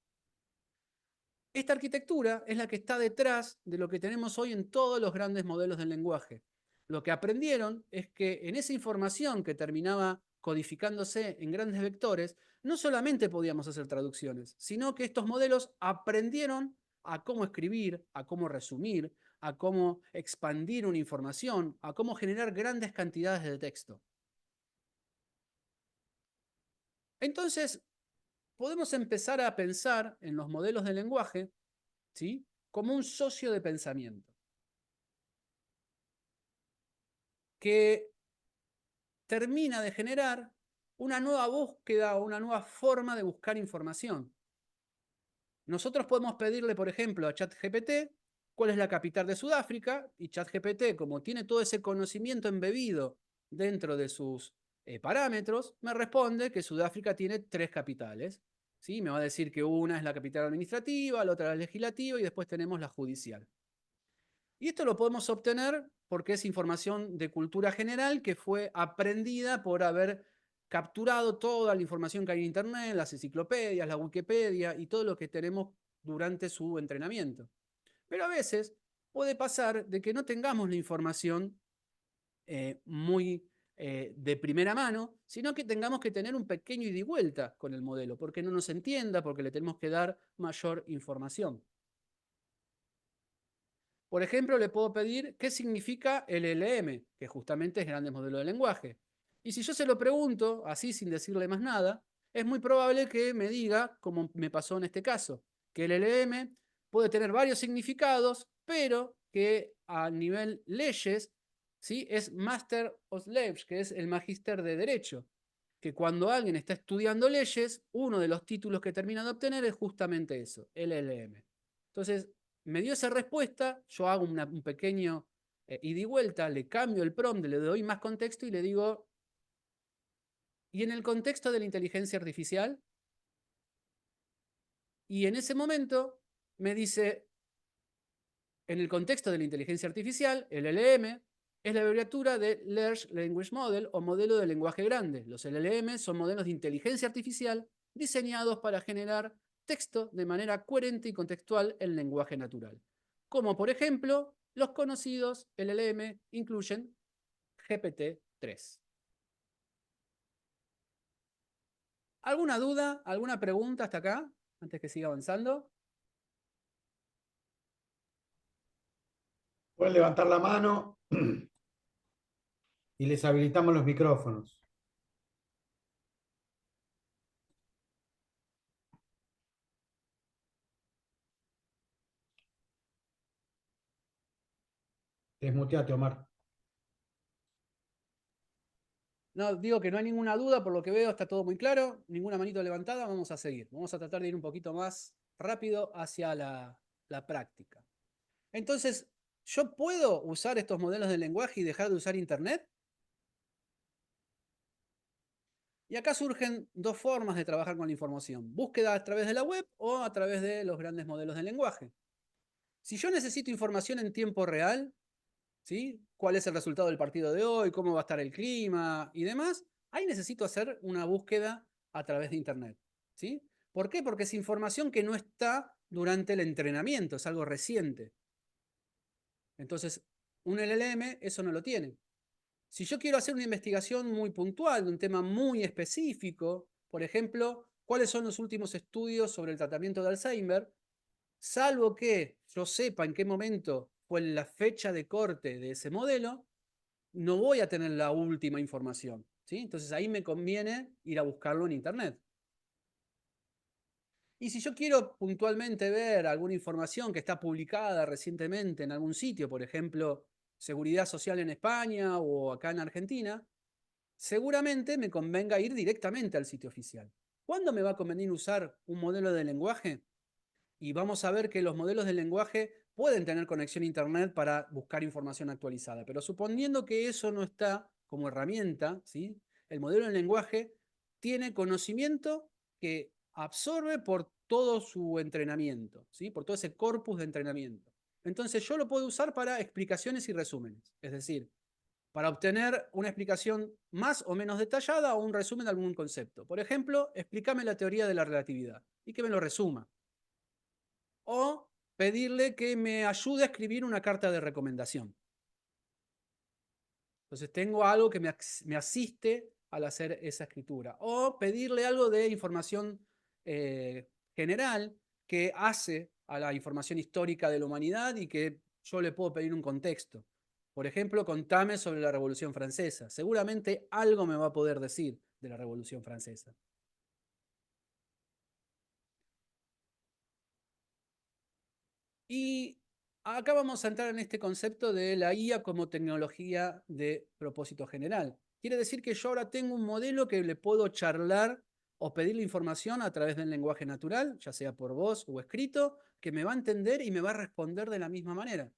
Esta arquitectura es la que está detrás de lo que tenemos hoy en todos los grandes modelos del lenguaje. Lo que aprendieron es que en esa información que terminaba codificándose en grandes vectores, no solamente podíamos hacer traducciones, sino que estos modelos aprendieron a cómo escribir, a cómo resumir, a cómo expandir una información, a cómo generar grandes cantidades de texto. Entonces, podemos empezar a pensar en los modelos de lenguaje, ¿sí?, como un socio de pensamiento, que termina de generar una nueva búsqueda o una nueva forma de buscar información. Nosotros podemos pedirle, por ejemplo, a ChatGPT cuál es la capital de Sudáfrica, y ChatGPT, como tiene todo ese conocimiento embebido dentro de sus parámetros, me responde que Sudáfrica tiene 3 capitales. ¿Sí? Me va a decir que una es la capital administrativa, la otra la legislativa y después tenemos la judicial. Y esto lo podemos obtener porque es información de cultura general que fue aprendida por haber capturado toda la información que hay en Internet, las enciclopedias, la Wikipedia y todo lo que tenemos durante su entrenamiento. Pero a veces puede pasar de que no tengamos la información muy de primera mano, sino que tengamos que tener un pequeño ida y vuelta con el modelo, porque no nos entienda, porque le tenemos que dar mayor información. Por ejemplo, le puedo pedir qué significa el LLM, que justamente es Grandes Modelos de Lenguaje. Y si yo se lo pregunto, así sin decirle más nada, es muy probable que me diga, como me pasó en este caso, que el LLM puede tener varios significados, pero que a nivel leyes, ¿sí?, es Master of Laws, que es el magíster de Derecho. Que cuando alguien está estudiando leyes, uno de los títulos que termina de obtener es justamente eso, el LLM. Entonces, me dio esa respuesta, yo hago un pequeño ida y vuelta, le cambio el prompt, le doy más contexto y le digo, ¿y en el contexto de la inteligencia artificial? Y en ese momento me dice, en el contexto de la inteligencia artificial, el LLM es la abreviatura de Large Language Model o modelo de lenguaje grande. Los LLM son modelos de inteligencia artificial diseñados para generar texto de manera coherente y contextual en lenguaje natural. Como por ejemplo, los conocidos LLM incluyen GPT-3. ¿Alguna duda, alguna pregunta hasta acá, antes que siga avanzando? Pueden levantar la mano y les habilitamos los micrófonos. Desmuteate, Omar. No, digo que no hay ninguna duda, por lo que veo está todo muy claro, ninguna manito levantada, vamos a seguir. Vamos a tratar de ir un poquito más rápido hacia la práctica. Entonces, ¿yo puedo usar estos modelos de lenguaje y dejar de usar Internet? Y acá surgen dos formas de trabajar con la información. Búsqueda a través de la web o a través de los grandes modelos de lenguaje. Si yo necesito información en tiempo real, ¿sí? ¿Cuál es el resultado del partido de hoy? ¿Cómo va a estar el clima? Y demás. Ahí necesito hacer una búsqueda a través de Internet, ¿sí? ¿Por qué? Porque es información que no está durante el entrenamiento, es algo reciente. Entonces, un LLM eso no lo tiene. Si yo quiero hacer una investigación muy puntual de un tema muy específico, por ejemplo, ¿cuáles son los últimos estudios sobre el tratamiento de Alzheimer? Salvo que yo sepa en qué momento fue la fecha de corte de ese modelo, no voy a tener la última información, ¿sí? Entonces ahí me conviene ir a buscarlo en Internet. Y si yo quiero puntualmente ver alguna información que está publicada recientemente en algún sitio, por ejemplo, Seguridad Social en España o acá en Argentina, seguramente me convenga ir directamente al sitio oficial. ¿Cuándo me va a convenir usar un modelo de lenguaje? Y vamos a ver que los modelos de lenguaje pueden tener conexión a Internet para buscar información actualizada, pero suponiendo que eso no está como herramienta, ¿sí? El modelo de lenguaje tiene conocimiento que absorbe por todo su entrenamiento, ¿sí? Por todo ese corpus de entrenamiento. Entonces yo lo puedo usar para explicaciones y resúmenes, es decir, para obtener una explicación más o menos detallada o un resumen de algún concepto. Por ejemplo, explícame la teoría de la relatividad y que me lo resuma. O pedirle que me ayude a escribir una carta de recomendación. Entonces tengo algo que me asiste al hacer esa escritura. O pedirle algo de información general que hace a la información histórica de la humanidad y que yo le puedo pedir un contexto. Por ejemplo, contame sobre la Revolución Francesa. Seguramente algo me va a poder decir de la Revolución Francesa. Y acá vamos a entrar en este concepto de la IA como tecnología de propósito general. Quiere decir que yo ahora tengo un modelo que le puedo charlar o pedirle información a través del lenguaje natural, ya sea por voz o escrito, que me va a entender y me va a responder de la misma manera.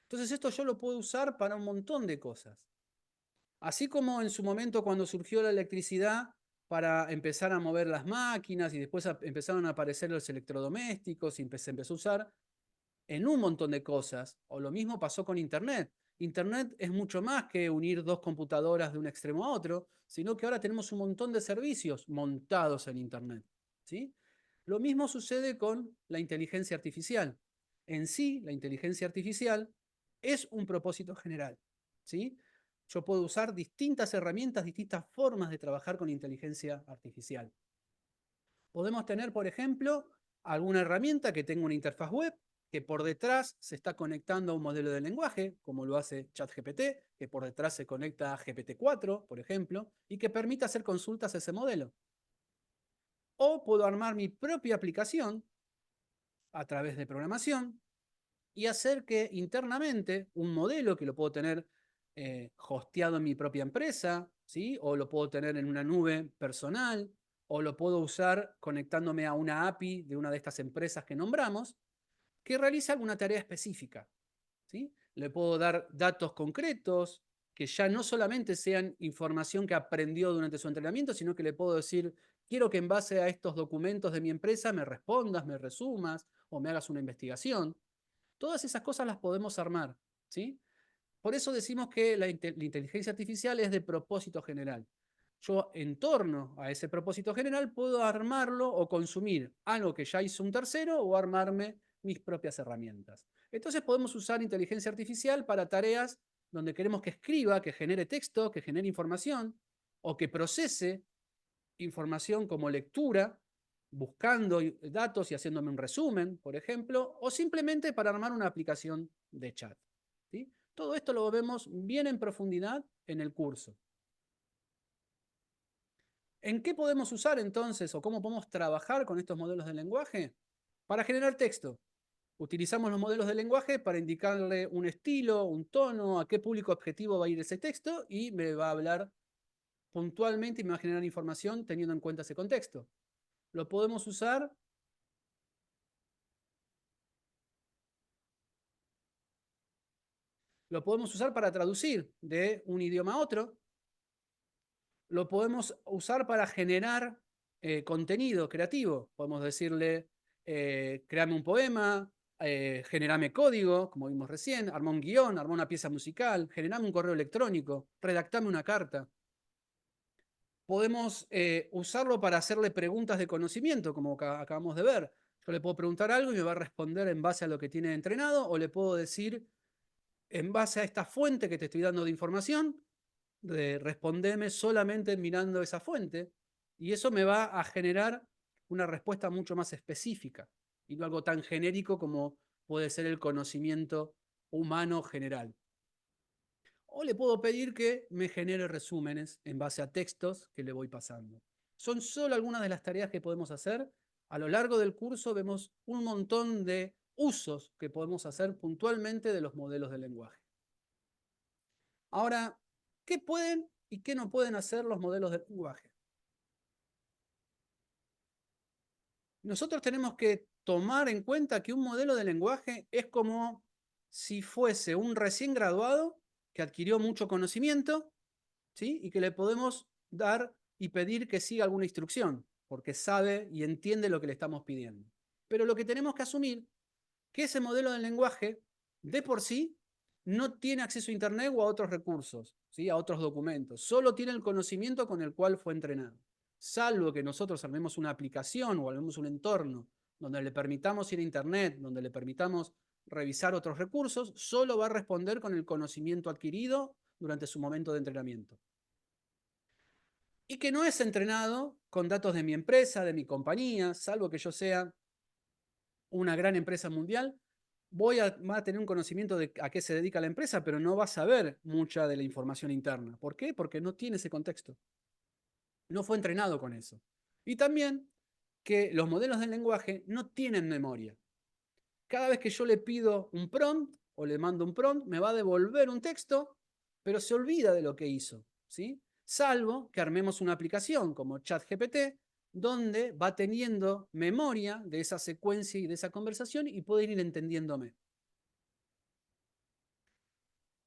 Entonces esto yo lo puedo usar para un montón de cosas. Así como en su momento cuando surgió la electricidad para empezar a mover las máquinas y después empezaron a aparecer los electrodomésticos y se empezó a usar en un montón de cosas. O lo mismo pasó con Internet. Internet es mucho más que unir dos computadoras de un extremo a otro, sino que ahora tenemos un montón de servicios montados en Internet, ¿sí? Lo mismo sucede con la inteligencia artificial. En sí, la inteligencia artificial es un propósito general, ¿sí? Yo puedo usar distintas herramientas, distintas formas de trabajar con inteligencia artificial. Podemos tener, por ejemplo, alguna herramienta que tenga una interfaz web, que por detrás se está conectando a un modelo de lenguaje, como lo hace ChatGPT, que por detrás se conecta a GPT-4, por ejemplo, y que permite hacer consultas a ese modelo. O puedo armar mi propia aplicación a través de programación y hacer que internamente un modelo que lo puedo tener hosteado en mi propia empresa, ¿sí? O lo puedo tener en una nube personal, o lo puedo usar conectándome a una API de una de estas empresas que nombramos, que realice alguna tarea específica, ¿sí? Le puedo dar datos concretos, que ya no solamente sean información que aprendió durante su entrenamiento, sino que le puedo decir, quiero que en base a estos documentos de mi empresa me respondas, me resumas o me hagas una investigación. Todas esas cosas las podemos armar, ¿sí? Por eso decimos que la inteligencia artificial es de propósito general. Yo, en torno a ese propósito general, puedo armarlo o consumir algo que ya hizo un tercero o armarme mis propias herramientas. Entonces podemos usar inteligencia artificial para tareas donde queremos que escriba, que genere texto, que genere información o que procese información como lectura, buscando datos y haciéndome un resumen, por ejemplo, o simplemente para armar una aplicación de chat, ¿sí? Todo esto lo vemos bien en profundidad en el curso. ¿En qué podemos usar entonces o cómo podemos trabajar con estos modelos de lenguaje? Para generar texto. Utilizamos los modelos de lenguaje para indicarle un estilo, un tono, a qué público objetivo va a ir ese texto y me va a hablar puntualmente y me va a generar información teniendo en cuenta ese contexto. Lo podemos usar para traducir de un idioma a otro. lo podemos usar para generar contenido creativo. Podemos decirle, créame un poema, generame código, como vimos recién, arma un guión, arma una pieza musical, generame un correo electrónico, redactame una carta. Podemos usarlo para hacerle preguntas de conocimiento, como acabamos de ver. Yo le puedo preguntar algo y me va a responder en base a lo que tiene entrenado, o le puedo decir, en base a esta fuente que te estoy dando de información, respondeme solamente mirando esa fuente, y eso me va a generar una respuesta mucho más específica, y no algo tan genérico como puede ser el conocimiento humano general. O le puedo pedir que me genere resúmenes en base a textos que le voy pasando. Son solo algunas de las tareas que podemos hacer. A lo largo del curso vemos un montón de usos que podemos hacer puntualmente de los modelos de lenguaje. Ahora, ¿qué pueden y qué no pueden hacer los modelos de lenguaje? Nosotros tenemos que tomar en cuenta que un modelo de lenguaje es como si fuese un recién graduado que adquirió mucho conocimiento, ¿sí? Y que le podemos dar y pedir que siga alguna instrucción, porque sabe y entiende lo que le estamos pidiendo. Pero lo que tenemos que asumir que ese modelo de lenguaje, de por sí, no tiene acceso a Internet o a otros recursos, ¿sí? A otros documentos. Solo tiene el conocimiento con el cual fue entrenado. Salvo que nosotros armemos una aplicación o armemos un entorno donde le permitamos ir a Internet, donde le permitamos revisar otros recursos, solo va a responder con el conocimiento adquirido durante su momento de entrenamiento. Y que no es entrenado con datos de mi empresa, de mi compañía, salvo que yo sea una gran empresa mundial, va a tener un conocimiento de a qué se dedica la empresa, pero no va a saber mucha de la información interna. ¿Por qué? Porque no tiene ese contexto. No fue entrenado con eso. Y también que los modelos del lenguaje no tienen memoria. Cada vez que yo le pido un prompt o le mando un prompt, me va a devolver un texto, pero se olvida de lo que hizo, ¿sí? Salvo que armemos una aplicación como ChatGPT, donde va teniendo memoria de esa secuencia y de esa conversación y puede ir entendiéndome.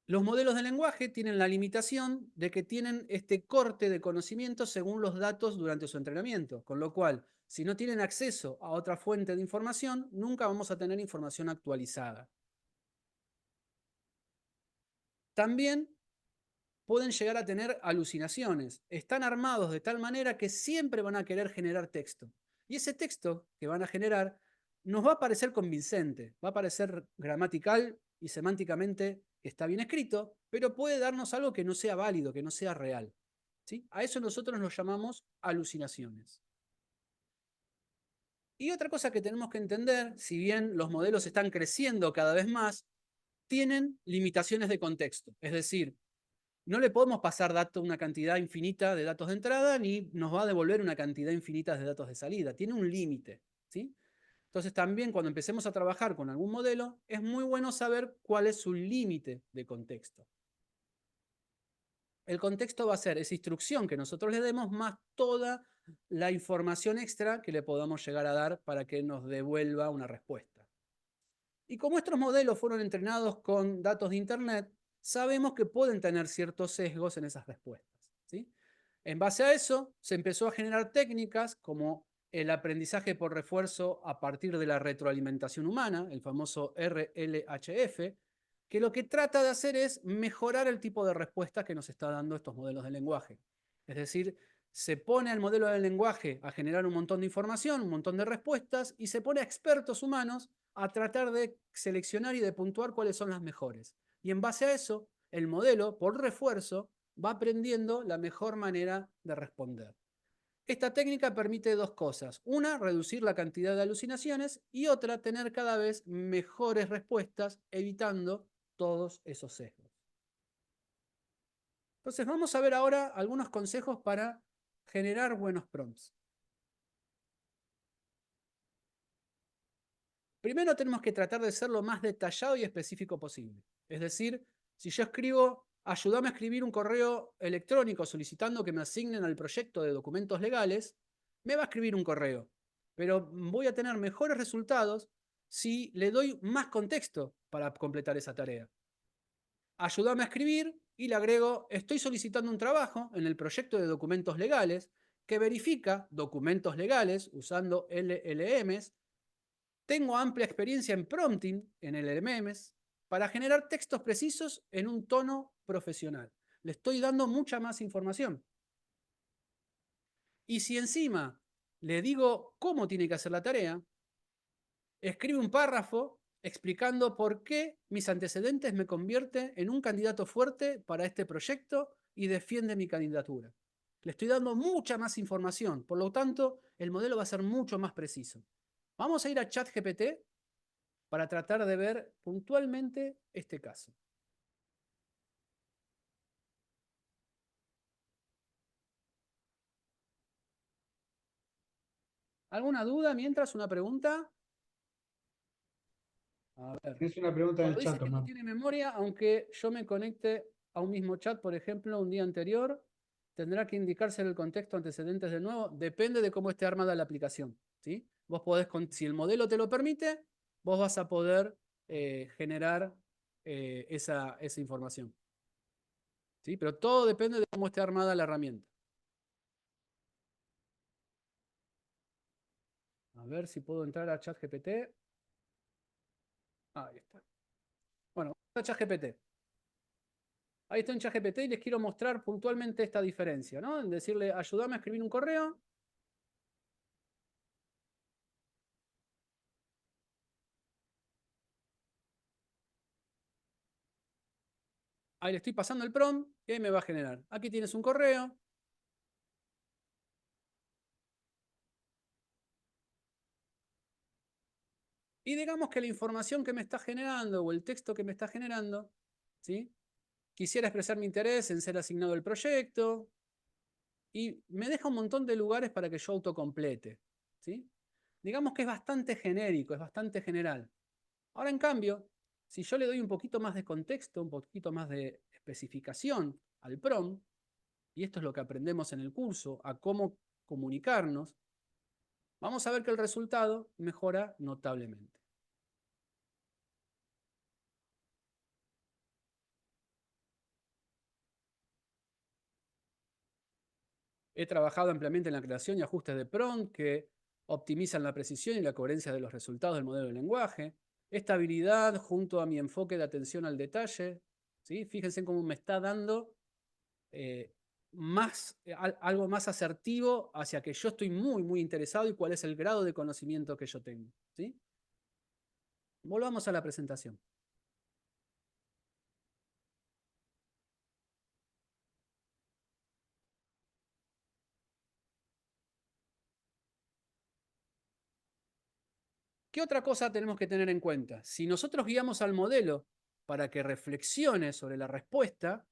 Los modelos de lenguaje tienen la limitación de que tienen este corte de conocimiento según los datos durante su entrenamiento, con lo cual, si no tienen acceso a otra fuente de información, nunca vamos a tener información actualizada. También pueden llegar a tener alucinaciones. Están armados de tal manera que siempre van a querer generar texto. Y ese texto que van a generar nos va a parecer convincente, va a parecer gramatical y semánticamente que está bien escrito, pero puede darnos algo que no sea válido, que no sea real, ¿sí? A eso nosotros nos llamamos alucinaciones. Y otra cosa que tenemos que entender, si bien los modelos están creciendo cada vez más, tienen limitaciones de contexto. Es decir, no le podemos pasar una cantidad infinita de datos de entrada, ni nos va a devolver una cantidad infinita de datos de salida. Tiene un límite, ¿sí? Entonces también cuando empecemos a trabajar con algún modelo, es muy bueno saber cuál es su límite de contexto. El contexto va a ser esa instrucción que nosotros le demos más toda la información extra que le podamos llegar a dar para que nos devuelva una respuesta. Y como estos modelos fueron entrenados con datos de Internet, sabemos que pueden tener ciertos sesgos en esas respuestas, ¿sí? En base a eso, se empezó a generar técnicas como el aprendizaje por refuerzo a partir de la retroalimentación humana, el famoso RLHF, que lo que trata de hacer es mejorar el tipo de respuesta que nos está dando estos modelos de lenguaje. Es decir, se pone al modelo del lenguaje a generar un montón de información, un montón de respuestas, y se pone a expertos humanos a tratar de seleccionar y de puntuar cuáles son las mejores. Y en base a eso, el modelo, por refuerzo, va aprendiendo la mejor manera de responder. Esta técnica permite dos cosas. Una, reducir la cantidad de alucinaciones, y otra, tener cada vez mejores respuestas, evitando todos esos sesgos. Entonces vamos a ver ahora algunos consejos para generar buenos prompts. Primero tenemos que tratar de ser lo más detallado y específico posible. Es decir, si yo escribo, ayúdame a escribir un correo electrónico solicitando que me asignen al proyecto de documentos legales, me va a escribir un correo. Pero voy a tener mejores resultados si le doy más contexto para completar esa tarea. Ayúdame a escribir y le agrego, estoy solicitando un trabajo en el proyecto de documentos legales que verifica documentos legales usando LLMs. Tengo amplia experiencia en prompting en LLMs para generar textos precisos en un tono profesional. Le estoy dando mucha más información. Y si encima le digo cómo tiene que hacer la tarea, escribe un párrafo explicando por qué mis antecedentes me convierten en un candidato fuerte para este proyecto y defiende mi candidatura. Le estoy dando mucha más información, por lo tanto, el modelo va a ser mucho más preciso. Vamos a ir a ChatGPT para tratar de ver puntualmente este caso. ¿Alguna duda mientras? ¿Una pregunta? A ver. Tienes una pregunta en el Cuando dice chat, que no Omar. tiene memoria, aunque yo me conecte a un mismo chat, por ejemplo, un día anterior, tendrá que indicarse el contexto antecedentes de nuevo. Depende de cómo esté armada la aplicación, ¿sí? Vos podés, si el modelo te lo permite, vos vas a poder generar esa información, ¿sí? Pero todo depende de cómo esté armada la herramienta. A ver si puedo entrar a ChatGPT. Ahí está. Bueno, a ChatGPT. Ahí está en ChatGPT y les quiero mostrar puntualmente esta diferencia, ¿no? En decirle, ayúdame a escribir un correo. Ahí le estoy pasando el prompt y ahí me va a generar. Aquí tienes un correo. Y digamos que la información que me está generando o el texto que me está generando, ¿sí? Quisiera expresar mi interés en ser asignado al proyecto y me deja un montón de lugares para que yo autocomplete, ¿sí? Digamos que es bastante genérico, es bastante general. Ahora, en cambio, si yo le doy un poquito más de contexto, un poquito más de especificación al prompt, y esto es lo que aprendemos en el curso, a cómo comunicarnos, vamos a ver que el resultado mejora notablemente. He trabajado ampliamente en la creación y ajustes de prompt que optimizan la precisión y la coherencia de los resultados del modelo de lenguaje. Esta habilidad, junto a mi enfoque de atención al detalle, ¿sí? Fíjense cómo me está dando algo más asertivo hacia que yo estoy muy, muy interesado y cuál es el grado de conocimiento que yo tengo, ¿sí? Volvamos a la presentación. ¿Qué otra cosa tenemos que tener en cuenta? Si nosotros guiamos al modelo para que reflexione sobre la respuesta,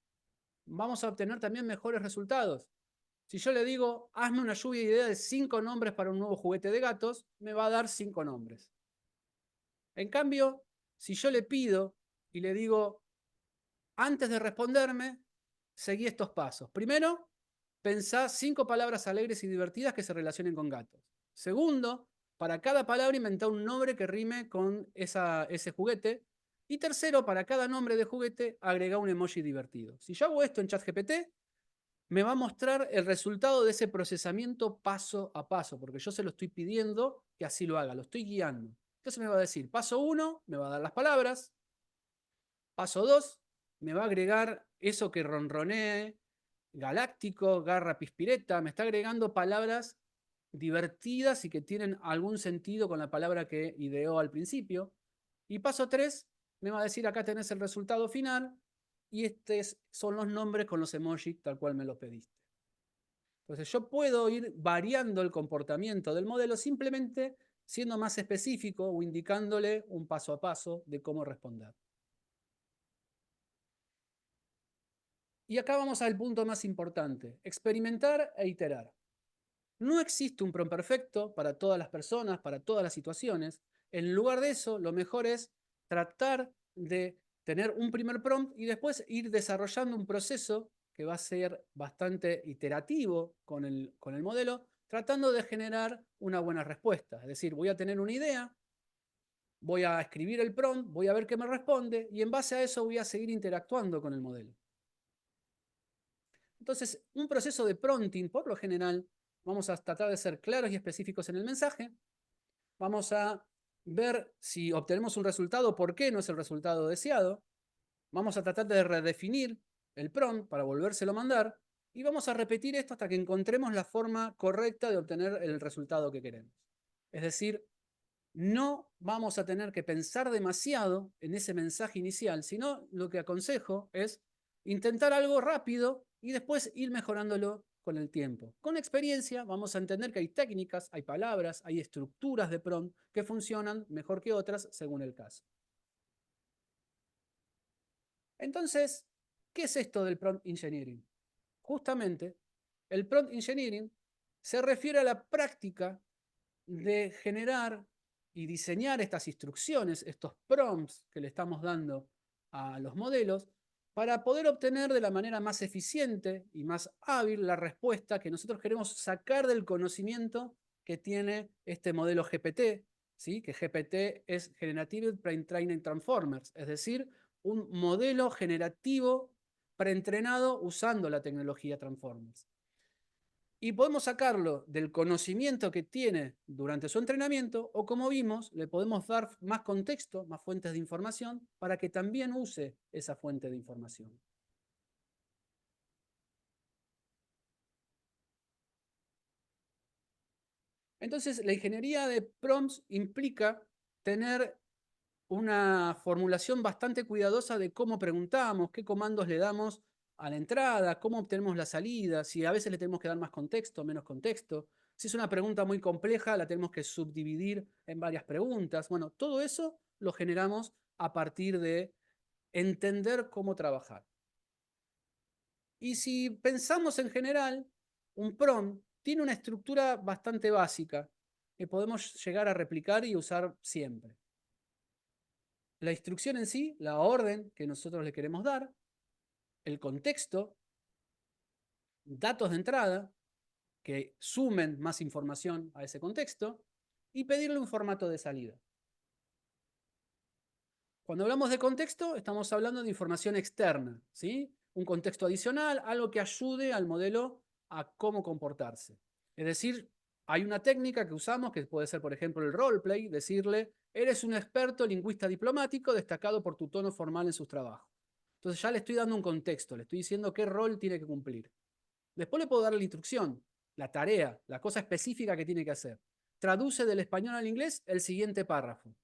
vamos a obtener también mejores resultados. Si yo le digo, hazme una lluvia de ideas de 5 nombres para un nuevo juguete de gatos, me va a dar 5 nombres. En cambio, si yo le pido y le digo, antes de responderme, seguí estos pasos. Primero, pensá 5 palabras alegres y divertidas que se relacionen con gatos. Segundo, para cada palabra inventá un nombre que rime con ese juguete. Y tercero, para cada nombre de juguete, agrega un emoji divertido. Si yo hago esto en ChatGPT, me va a mostrar el resultado de ese procesamiento paso a paso, porque yo se lo estoy pidiendo que así lo haga, lo estoy guiando. Entonces me va a decir, paso 1, me va a dar las palabras. Paso 2, me va a agregar eso que ronronee, galáctico, garra pispireta, me está agregando palabras divertidas y que tienen algún sentido con la palabra que ideó al principio. Y paso 3, me va a decir, acá tenés el resultado final y estos son los nombres con los emojis tal cual me los pediste. Entonces yo puedo ir variando el comportamiento del modelo simplemente siendo más específico o indicándole un paso a paso de cómo responder. Y acá vamos al punto más importante, experimentar e iterar. No existe un prompt perfecto para todas las personas, para todas las situaciones. En lugar de eso, lo mejor es tratar de tener un primer prompt y después ir desarrollando un proceso que va a ser bastante iterativo con el modelo, tratando de generar una buena respuesta. Es decir, voy a tener una idea, voy a escribir el prompt, voy a ver qué me responde y en base a eso voy a seguir interactuando con el modelo. Entonces, un proceso de prompting, por lo general, vamos a tratar de ser claros y específicos en el mensaje. Vamos a ver si obtenemos un resultado, por qué no es el resultado deseado. Vamos a tratar de redefinir el prompt para volvérselo a mandar. Y vamos a repetir esto hasta que encontremos la forma correcta de obtener el resultado que queremos. Es decir, no vamos a tener que pensar demasiado en ese mensaje inicial, sino lo que aconsejo es intentar algo rápido y después ir mejorándolo con el tiempo. Con experiencia vamos a entender que hay técnicas, hay palabras, hay estructuras de prompt que funcionan mejor que otras según el caso. Entonces, ¿qué es esto del prompt engineering? Justamente, el prompt engineering se refiere a la práctica de generar y diseñar estas instrucciones, estos prompts que le estamos dando a los modelos, para poder obtener de la manera más eficiente y más hábil la respuesta que nosotros queremos sacar del conocimiento que tiene este modelo GPT, ¿sí? Que GPT es Generative Pre-Trained Transformers, es decir, un modelo generativo preentrenado usando la tecnología Transformers. Y podemos sacarlo del conocimiento que tiene durante su entrenamiento o, como vimos, le podemos dar más contexto, más fuentes de información para que también use esa fuente de información. Entonces, la ingeniería de prompts implica tener una formulación bastante cuidadosa de cómo preguntamos, qué comandos le damos a la entrada, cómo obtenemos la salida, si a veces le tenemos que dar más contexto, menos contexto. Si es una pregunta muy compleja, la tenemos que subdividir en varias preguntas. Bueno, todo eso lo generamos a partir de entender cómo trabajar. Y si pensamos en general, un prompt tiene una estructura bastante básica que podemos llegar a replicar y usar siempre. La instrucción en sí, la orden que nosotros le queremos dar, el contexto, datos de entrada que sumen más información a ese contexto y pedirle un formato de salida. Cuando hablamos de contexto, estamos hablando de información externa, ¿sí? Un contexto adicional, algo que ayude al modelo a cómo comportarse. Es decir, hay una técnica que usamos, que puede ser, por ejemplo, el roleplay, decirle, eres un experto lingüista diplomático destacado por tu tono formal en sus trabajos. Entonces ya le estoy dando un contexto, le estoy diciendo qué rol tiene que cumplir. Después le puedo dar la instrucción, la tarea, la cosa específica que tiene que hacer. Traduce del español al inglés el siguiente párrafo.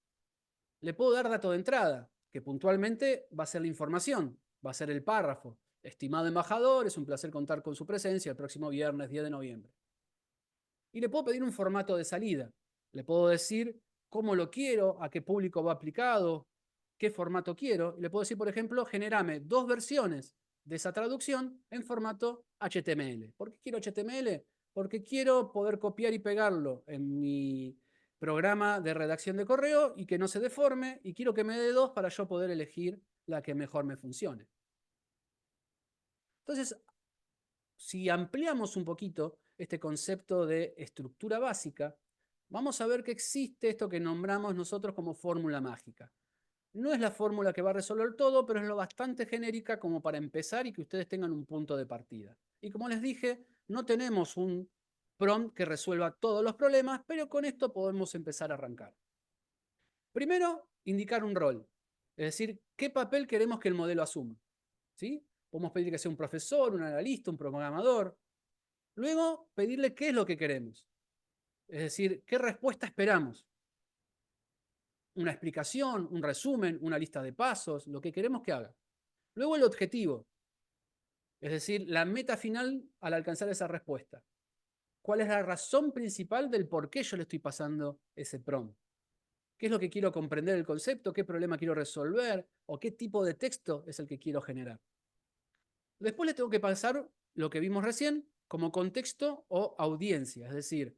Le puedo dar dato de entrada, que puntualmente va a ser la información, va a ser el párrafo. Estimado embajador, es un placer contar con su presencia el próximo viernes 10 de noviembre. Y le puedo pedir un formato de salida. Le puedo decir cómo lo quiero, a qué público va aplicado, qué formato quiero. Y le puedo decir, por ejemplo, generame 2 versiones de esa traducción en formato HTML. ¿Por qué quiero HTML? Porque quiero poder copiar y pegarlo en mi programa de redacción de correo y que no se deforme, y quiero que me dé 2 para yo poder elegir la que mejor me funcione. Entonces, si ampliamos un poquito este concepto de estructura básica, vamos a ver que existe esto que nombramos nosotros como fórmula mágica. No es la fórmula que va a resolver todo, pero es lo bastante genérica como para empezar y que ustedes tengan un punto de partida. Y como les dije, no tenemos un prompt que resuelva todos los problemas, pero con esto podemos empezar a arrancar. Primero, indicar un rol, es decir, qué papel queremos que el modelo asuma. ¿Sí? Podemos pedir que sea un profesor, un analista, un programador. Luego, pedirle qué es lo que queremos. Es decir, qué respuesta esperamos. Una explicación, un resumen, una lista de pasos, lo que queremos que haga. Luego el objetivo, es decir, la meta final al alcanzar esa respuesta. ¿Cuál es la razón principal del por qué yo le estoy pasando ese prompt? ¿Qué es lo que quiero comprender el concepto? ¿Qué problema quiero resolver? ¿O qué tipo de texto es el que quiero generar? Después le tengo que pasar lo que vimos recién como contexto o audiencia, es decir,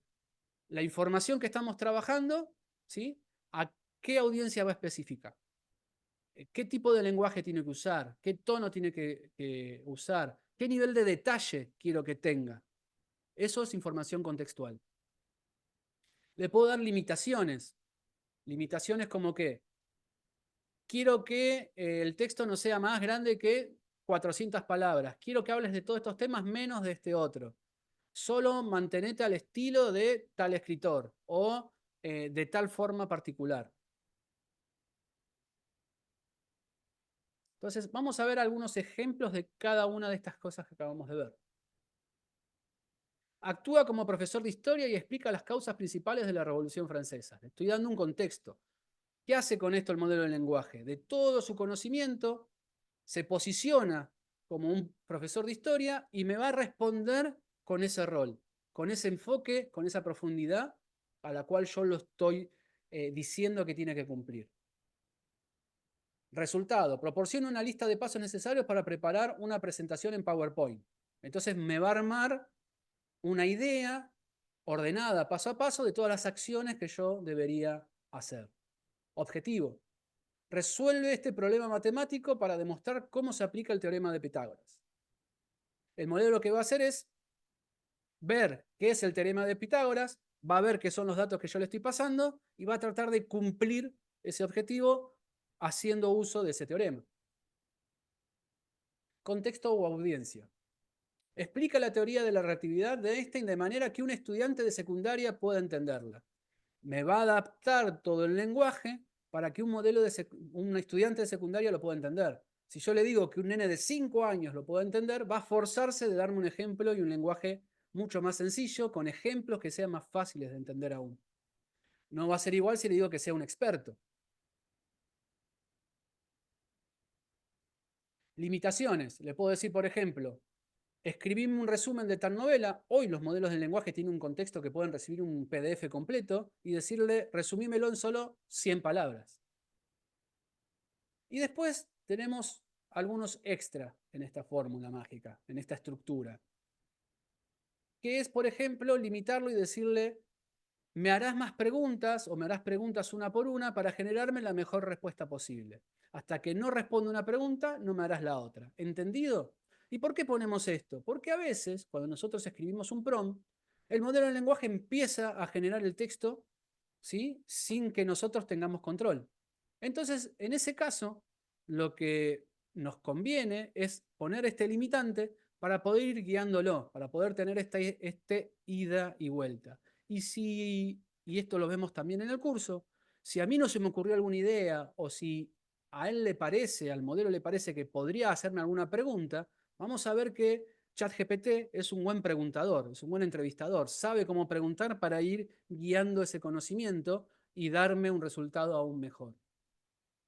la información que estamos trabajando, ¿sí? ¿A qué audiencia va a especificar? ¿Qué tipo de lenguaje tiene que usar? ¿Qué tono tiene que usar? ¿Qué nivel de detalle quiero que tenga? Eso es información contextual. Le puedo dar limitaciones. Limitaciones como que quiero que el texto no sea más grande que 400 palabras. Quiero que hables de todos estos temas menos de este otro. Solo mantenete al estilo de tal escritor o de tal forma particular. Entonces, vamos a ver algunos ejemplos de cada una de estas cosas que acabamos de ver. Actúa como profesor de historia y explica las causas principales de la Revolución Francesa. Le estoy dando un contexto. ¿Qué hace con esto el modelo del lenguaje? De todo su conocimiento, se posiciona como un profesor de historia y me va a responder con ese rol, con ese enfoque, con esa profundidad a la cual yo lo estoy diciendo que tiene que cumplir. Resultado, proporciona una lista de pasos necesarios para preparar una presentación en PowerPoint. Entonces me va a armar una idea ordenada paso a paso de todas las acciones que yo debería hacer. Objetivo, resuelve este problema matemático para demostrar cómo se aplica el teorema de Pitágoras. El modelo lo que va a hacer es ver qué es el teorema de Pitágoras, va a ver qué son los datos que yo le estoy pasando y va a tratar de cumplir ese objetivo haciendo uso de ese teorema. Contexto o audiencia. Explica la teoría de la relatividad de Einstein de manera que un estudiante de secundaria pueda entenderla. Me va a adaptar todo el lenguaje para que un estudiante de secundaria lo pueda entender. Si yo le digo que un nene de 5 años lo pueda entender, va a forzarse de darme un ejemplo y un lenguaje mucho más sencillo, con ejemplos que sean más fáciles de entender aún. No va a ser igual si le digo que sea un experto. Limitaciones. Le puedo decir, por ejemplo, escribirme un resumen de tal novela. Hoy los modelos del lenguaje tienen un contexto que pueden recibir un PDF completo y decirle, resumímelo en solo 100 palabras. Y después tenemos algunos extra en esta fórmula mágica, en esta estructura. Que es, por ejemplo, limitarlo y decirle, me harás más preguntas o me harás preguntas una por una para generarme la mejor respuesta posible. Hasta que no responda una pregunta, no me harás la otra. ¿Entendido? ¿Y por qué ponemos esto? Porque a veces, cuando nosotros escribimos un prompt, el modelo del lenguaje empieza a generar el texto, ¿sí?, sin que nosotros tengamos control. Entonces, en ese caso, lo que nos conviene es poner este limitante para poder ir guiándolo, para poder tener este ida y vuelta. Y esto lo vemos también en el curso, si a mí no se me ocurrió alguna idea o si a él le parece, al modelo le parece que podría hacerme alguna pregunta, vamos a ver que ChatGPT es un buen preguntador, es un buen entrevistador, sabe cómo preguntar para ir guiando ese conocimiento y darme un resultado aún mejor.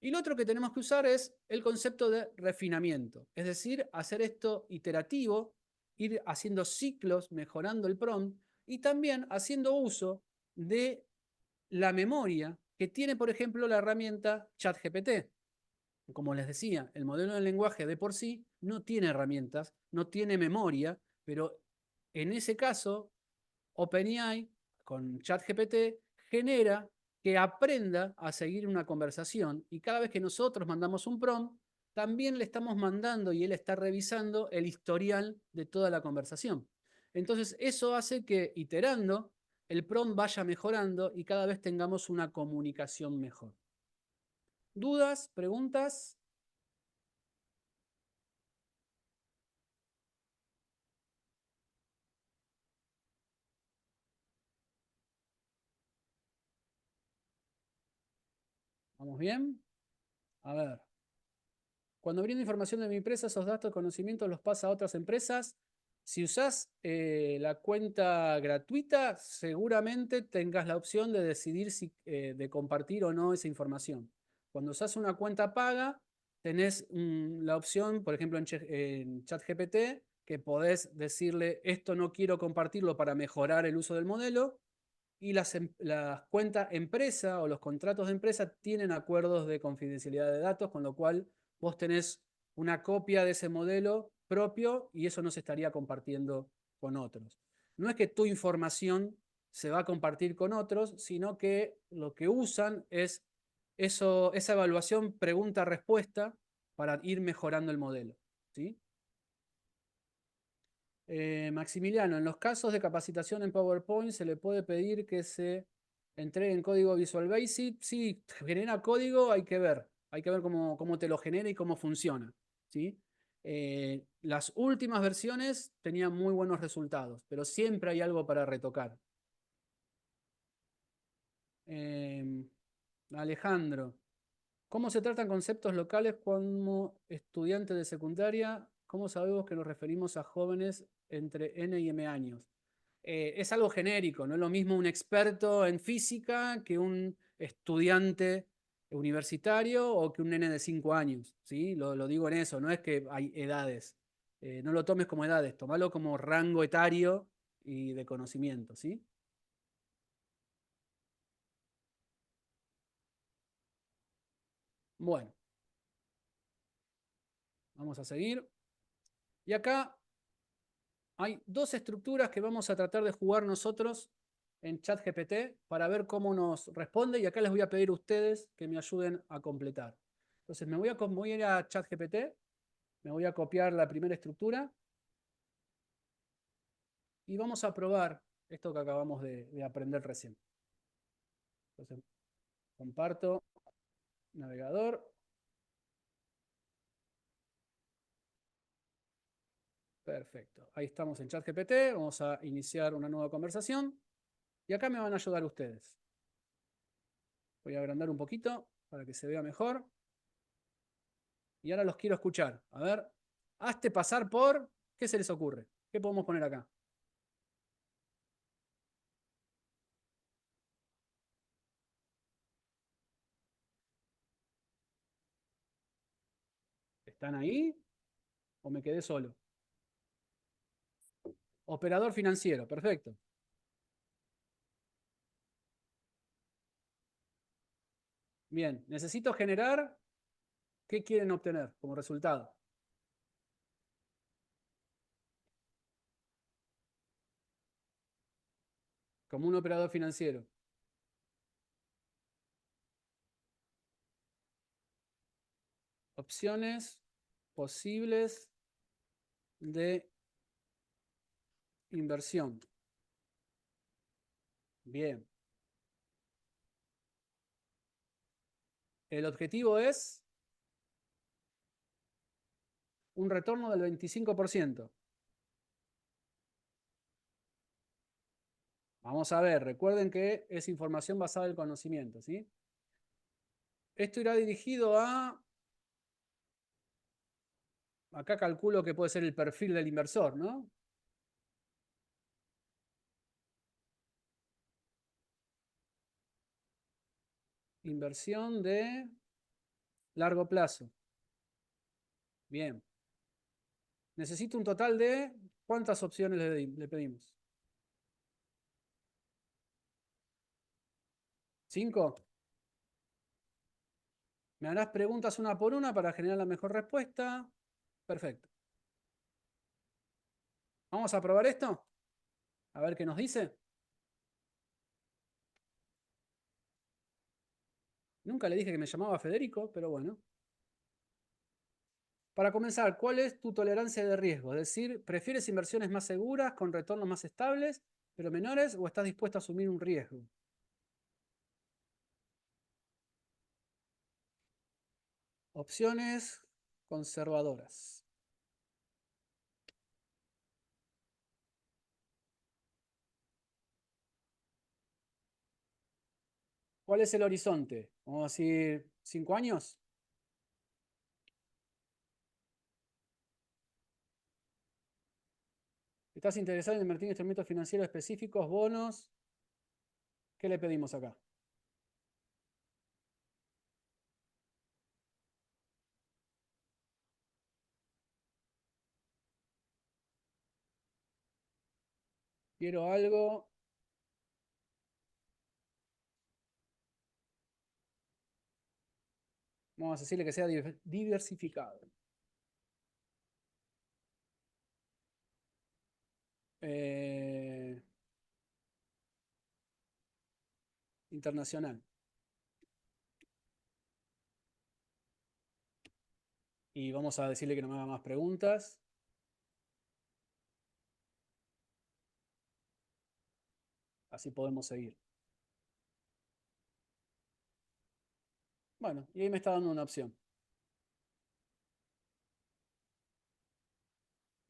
Y lo otro que tenemos que usar es el concepto de refinamiento, es decir, hacer esto iterativo, ir haciendo ciclos, mejorando el prompt y también haciendo uso de la memoria que tiene, por ejemplo, la herramienta ChatGPT. Como les decía, el modelo del lenguaje de por sí no tiene herramientas, no tiene memoria, pero en ese caso, OpenAI con ChatGPT genera que aprenda a seguir una conversación y cada vez que nosotros mandamos un prompt, también le estamos mandando y él está revisando el historial de toda la conversación. Entonces eso hace que iterando el prompt vaya mejorando y cada vez tengamos una comunicación mejor. ¿Dudas? ¿Preguntas? ¿Vamos bien? A ver. Cuando brindo información de mi empresa, esos datos, conocimientos los pasa a otras empresas. Si usás la cuenta gratuita, seguramente tengas la opción de decidir si de compartir o no esa información. Cuando usás una cuenta paga, tenés la opción, por ejemplo, en ChatGPT, que podés decirle esto no quiero compartirlo para mejorar el uso del modelo. Y las cuentas empresa o los contratos de empresa tienen acuerdos de confidencialidad de datos, con lo cual vos tenés una copia de ese modelo propio y eso no se estaría compartiendo con otros. No es que tu información se va a compartir con otros, sino que lo que usan es esa evaluación pregunta-respuesta para ir mejorando el modelo, ¿sí? Maximiliano, en los casos de capacitación en PowerPoint se le puede pedir que se entregue en código Visual Basic. Sí, genera código, hay que ver cómo te lo genera y cómo funciona, ¿sí? Las últimas versiones tenían muy buenos resultados, pero siempre hay algo para retocar. Alejandro, ¿cómo se tratan conceptos locales como estudiante de secundaria? ¿Cómo sabemos que nos referimos a jóvenes entre N y M años? Es algo genérico, no es lo mismo un experto en física que un estudiante universitario o que un nene de 5 años, ¿sí? Lo digo en eso, no es que hay edades. No lo tomes como edades, tomalo como rango etario y de conocimiento, ¿sí? Bueno, vamos a seguir. Y acá hay dos estructuras que vamos a tratar de jugar nosotros en ChatGPT para ver cómo nos responde, y acá les voy a pedir a ustedes que me ayuden a completar. Entonces voy a ir a ChatGPT, me voy a copiar la primera estructura y vamos a probar esto que acabamos de aprender recién. Entonces comparto navegador. Perfecto. Ahí estamos en ChatGPT. Vamos a iniciar una nueva conversación. Y acá me van a ayudar ustedes. Voy a agrandar un poquito para que se vea mejor. Y ahora los quiero escuchar. A ver, hazte pasar por... ¿Qué se les ocurre? ¿Qué podemos poner acá? ¿Están ahí? ¿O me quedé solo? Operador financiero. Perfecto. Bien. Necesito generar... ¿Qué quieren obtener como resultado? Como un operador financiero. Opciones posibles de inversión. Bien. El objetivo es un retorno del 25%. Vamos a ver, recuerden que es información basada en el conocimiento, ¿sí? Esto irá dirigido a... Acá calculo que puede ser el perfil del inversor, ¿no? Inversión de largo plazo. Bien. Necesito un total de... ¿Cuántas opciones le pedimos? ¿5? Me harás preguntas una por una para generar la mejor respuesta. Perfecto. ¿Vamos a probar esto? A ver qué nos dice. Nunca le dije que me llamaba Federico, pero bueno. Para comenzar, ¿cuál es tu tolerancia de riesgo? Es decir, ¿prefieres inversiones más seguras, con retornos más estables, pero menores, o estás dispuesto a asumir un riesgo? Opciones conservadoras. ¿Cuál es el horizonte? Vamos a decir, ¿5 años? ¿Estás interesado en invertir en instrumentos financieros específicos, bonos? ¿Qué le pedimos acá? Quiero algo. Vamos a decirle que sea diversificado. Internacional. Y vamos a decirle que no me haga más preguntas. Así podemos seguir. Bueno, y ahí me está dando una opción.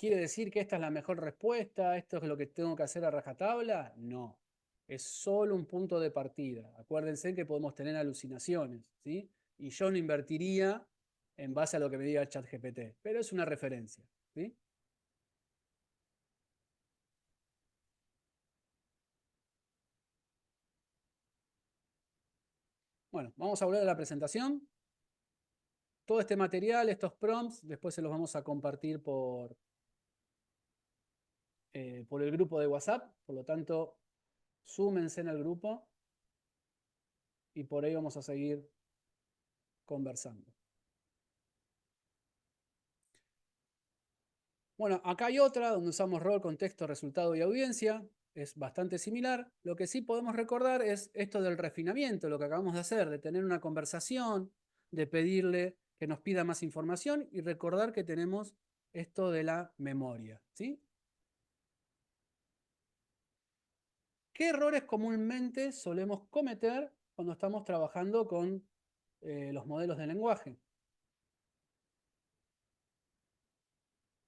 ¿Quiere decir que esta es la mejor respuesta? ¿Esto es lo que tengo que hacer a rajatabla? No. Es solo un punto de partida. Acuérdense que podemos tener alucinaciones, ¿sí? Y yo no invertiría en base a lo que me diga el ChatGPT, pero es una referencia, ¿sí? Bueno, vamos a volver a la presentación. Todo este material, estos prompts, después se los vamos a compartir por el grupo de WhatsApp. Por lo tanto, súmense en el grupo y por ahí vamos a seguir conversando. Bueno, acá hay otra donde usamos rol, contexto, resultado y audiencia. Es bastante similar. Lo que sí podemos recordar es esto del refinamiento, lo que acabamos de hacer, de tener una conversación, de pedirle que nos pida más información y recordar que tenemos esto de la memoria, ¿sí? ¿Qué errores comúnmente solemos cometer cuando estamos trabajando con los modelos de lenguaje?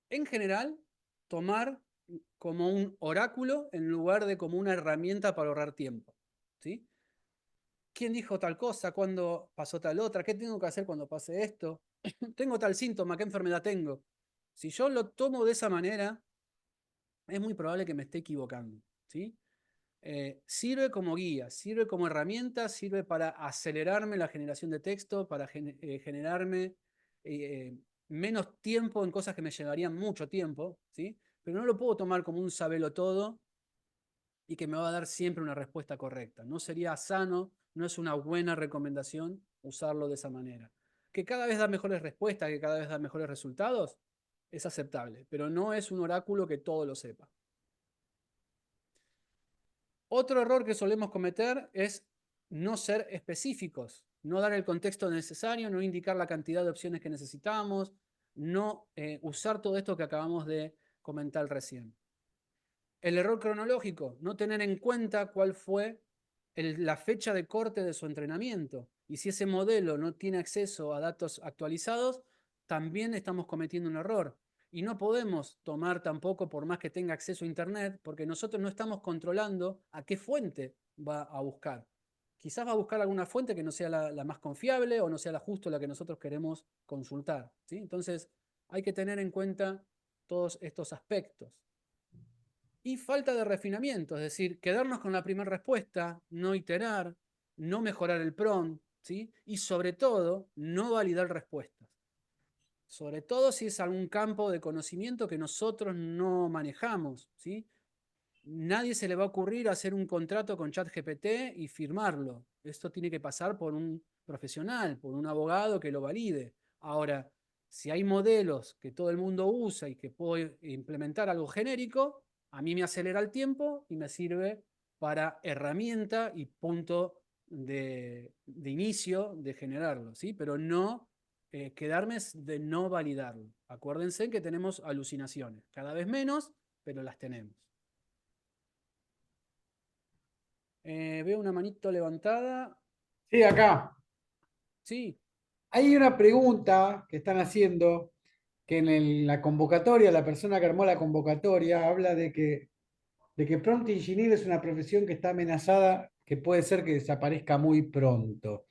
En general, tomar como un oráculo en lugar de como una herramienta para ahorrar tiempo, ¿sí? ¿Quién dijo tal cosa? ¿Cuándo pasó tal otra? ¿Qué tengo que hacer cuando pase esto? Tengo tal síntoma, ¿qué enfermedad tengo? Si yo lo tomo de esa manera, es muy probable que me esté equivocando, ¿sí? Sirve como guía, sirve como herramienta, sirve para acelerarme la generación de texto, para generarme menos tiempo en cosas que me llevarían mucho tiempo, ¿sí? Pero no lo puedo tomar como un sabelotodo y que me va a dar siempre una respuesta correcta. No sería sano, no es una buena recomendación usarlo de esa manera. Que cada vez da mejores respuestas, que cada vez da mejores resultados, es aceptable, pero no es un oráculo que todo lo sepa. Otro error que solemos cometer es no ser específicos, no dar el contexto necesario, no indicar la cantidad de opciones que necesitamos, no usar todo esto que acabamos de comentar recién. El error cronológico, no tener en cuenta cuál fue la fecha de corte de su entrenamiento. Y si ese modelo no tiene acceso a datos actualizados, también estamos cometiendo un error. Y no podemos tomar tampoco, por más que tenga acceso a Internet, porque nosotros no estamos controlando a qué fuente va a buscar. Quizás va a buscar alguna fuente que no sea la más confiable o no sea justo la que nosotros queremos consultar, ¿sí? Entonces, hay que tener en cuenta todos estos aspectos. Y falta de refinamiento, es decir, quedarnos con la primera respuesta, no iterar, no mejorar el prompt, ¿sí? Y sobre todo, no validar respuestas. Sobre todo si es algún campo de conocimiento que nosotros no manejamos, ¿sí? Nadie se le va a ocurrir hacer un contrato con ChatGPT y firmarlo. Esto tiene que pasar por un profesional, por un abogado que lo valide. Ahora, si hay modelos que todo el mundo usa y que puedo implementar algo genérico, a mí me acelera el tiempo y me sirve para herramienta y punto de inicio de generarlo, ¿sí? Pero no quedarme de no validarlo. Acuérdense que tenemos alucinaciones, cada vez menos, pero las tenemos. Veo una manito levantada. Sí, acá. Sí. Hay una pregunta que están haciendo que la convocatoria, la persona que armó la convocatoria habla de que prompt engineer es una profesión que está amenazada, que puede ser que desaparezca muy pronto.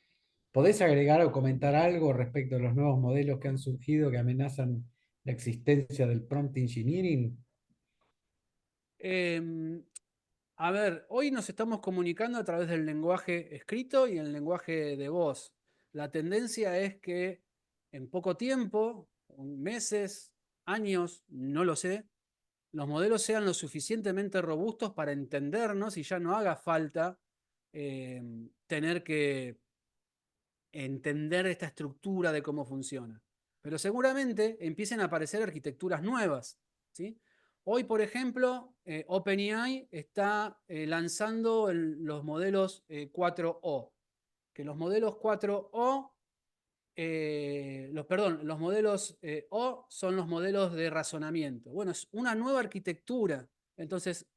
¿Podés agregar o comentar algo respecto a los nuevos modelos que han surgido que amenazan la existencia del prompt engineering? A ver, hoy nos estamos comunicando a través del lenguaje escrito y el lenguaje de voz. La tendencia es que en poco tiempo, meses, años, no lo sé, los modelos sean lo suficientemente robustos para entendernos y ya no haga falta tener que entender esta estructura de cómo funciona. Pero seguramente empiecen a aparecer arquitecturas nuevas, ¿sí? Hoy, por ejemplo, OpenAI está lanzando los modelos 4O, que los modelos 4O, los modelos O son los modelos de razonamiento. Bueno, es una nueva arquitectura. Entonces,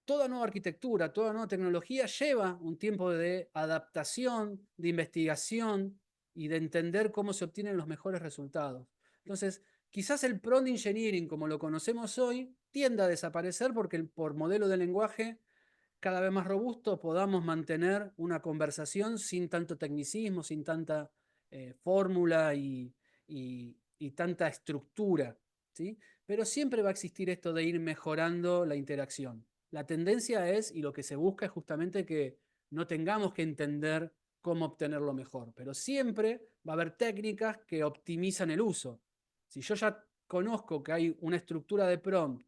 toda nueva arquitectura, toda nueva tecnología lleva un tiempo de adaptación, de investigación y de entender cómo se obtienen los mejores resultados. Entonces, quizás el prompt engineering, como lo conocemos hoy, tienda a desaparecer porque por modelo de lenguaje cada vez más robusto podamos mantener una conversación sin tanto tecnicismo, sin tanta fórmula y tanta estructura, ¿sí? Pero siempre va a existir esto de ir mejorando la interacción. La tendencia es, y lo que se busca es justamente que no tengamos que entender cómo obtenerlo mejor, pero siempre va a haber técnicas que optimizan el uso. Si yo ya conozco que hay una estructura de prompt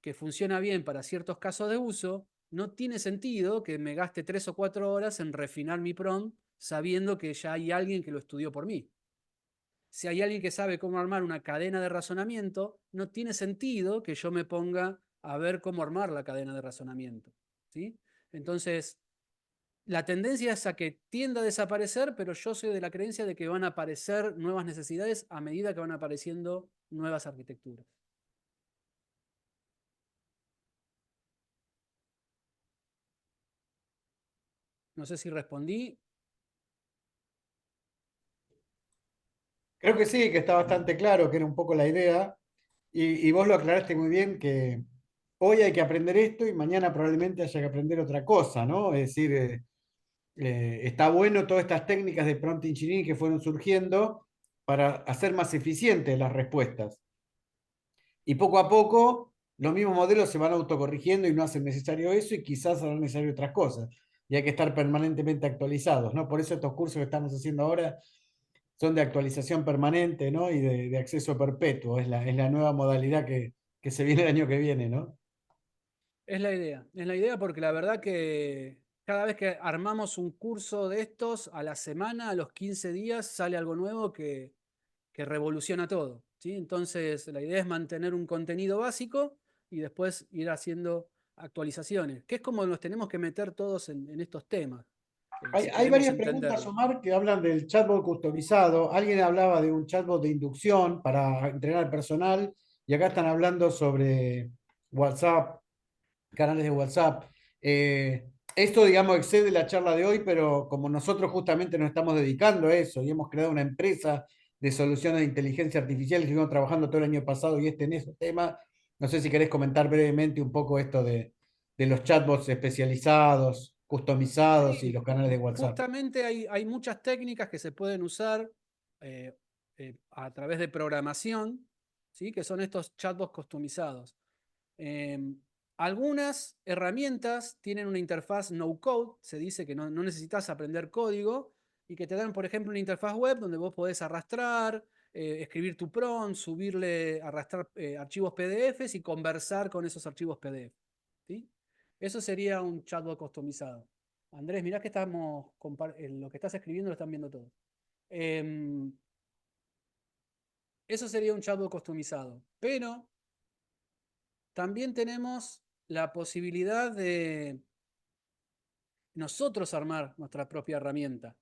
que funciona bien para ciertos casos de uso, no tiene sentido que me gaste 3 o 4 horas en refinar mi prompt sabiendo que ya hay alguien que lo estudió por mí. Si hay alguien que sabe cómo armar una cadena de razonamiento, no tiene sentido que yo me ponga a ver cómo armar la cadena de razonamiento, ¿sí? Entonces, la tendencia es a que tienda a desaparecer, pero yo soy de la creencia de que van a aparecer nuevas necesidades a medida que van apareciendo nuevas arquitecturas. No sé si respondí. Creo que sí, que está bastante claro, que era un poco la idea. Y vos lo aclaraste muy bien, que hoy hay que aprender esto y mañana probablemente haya que aprender otra cosa, ¿no? Es decir, está bueno todas estas técnicas de prompt engineering que fueron surgiendo para hacer más eficientes las respuestas. Y poco a poco los mismos modelos se van autocorrigiendo y no hacen necesario eso y quizás harán necesario otras cosas. Y hay que estar permanentemente actualizados, ¿no? Por eso estos cursos que estamos haciendo ahora son de actualización permanente, ¿no? Y de acceso perpetuo. Es la nueva modalidad que se viene el año que viene, ¿no? Es la idea porque la verdad que cada vez que armamos un curso de estos, a la semana, a los 15 días, sale algo nuevo que revoluciona todo, ¿sí? Entonces, la idea es mantener un contenido básico y después ir haciendo actualizaciones, que es como nos tenemos que meter todos en estos temas, si Hay queremos varias preguntas, entenderlo. Omar, que hablan del chatbot customizado. Alguien hablaba de un chatbot de inducción para entrenar al personal y acá están hablando sobre WhatsApp, canales de WhatsApp. Esto, digamos, excede la charla de hoy, pero como nosotros justamente nos estamos dedicando a eso y hemos creado una empresa de soluciones de inteligencia artificial y estuvimos trabajando todo el año pasado y en esos temas, no sé si querés comentar brevemente un poco esto de los chatbots especializados, customizados y Sí, los canales de WhatsApp. justamente hay muchas técnicas que se pueden usar eh, a través de programación, ¿sí? Que son estos chatbots customizados. Em, Algunas herramientas tienen una interfaz no code, se dice que no necesitas aprender código y que te dan, por ejemplo, una interfaz web donde vos podés arrastrar, escribir tu prompt, subirle, arrastrar archivos PDFs y conversar con esos archivos PDF, ¿sí? Eso sería un chatbot customizado. Andrés, mirá que estamos, lo que estás escribiendo lo están viendo todos. Em, Eso sería un chatbot customizado, pero también tenemos la posibilidad de nosotros armar nuestra propia herramienta.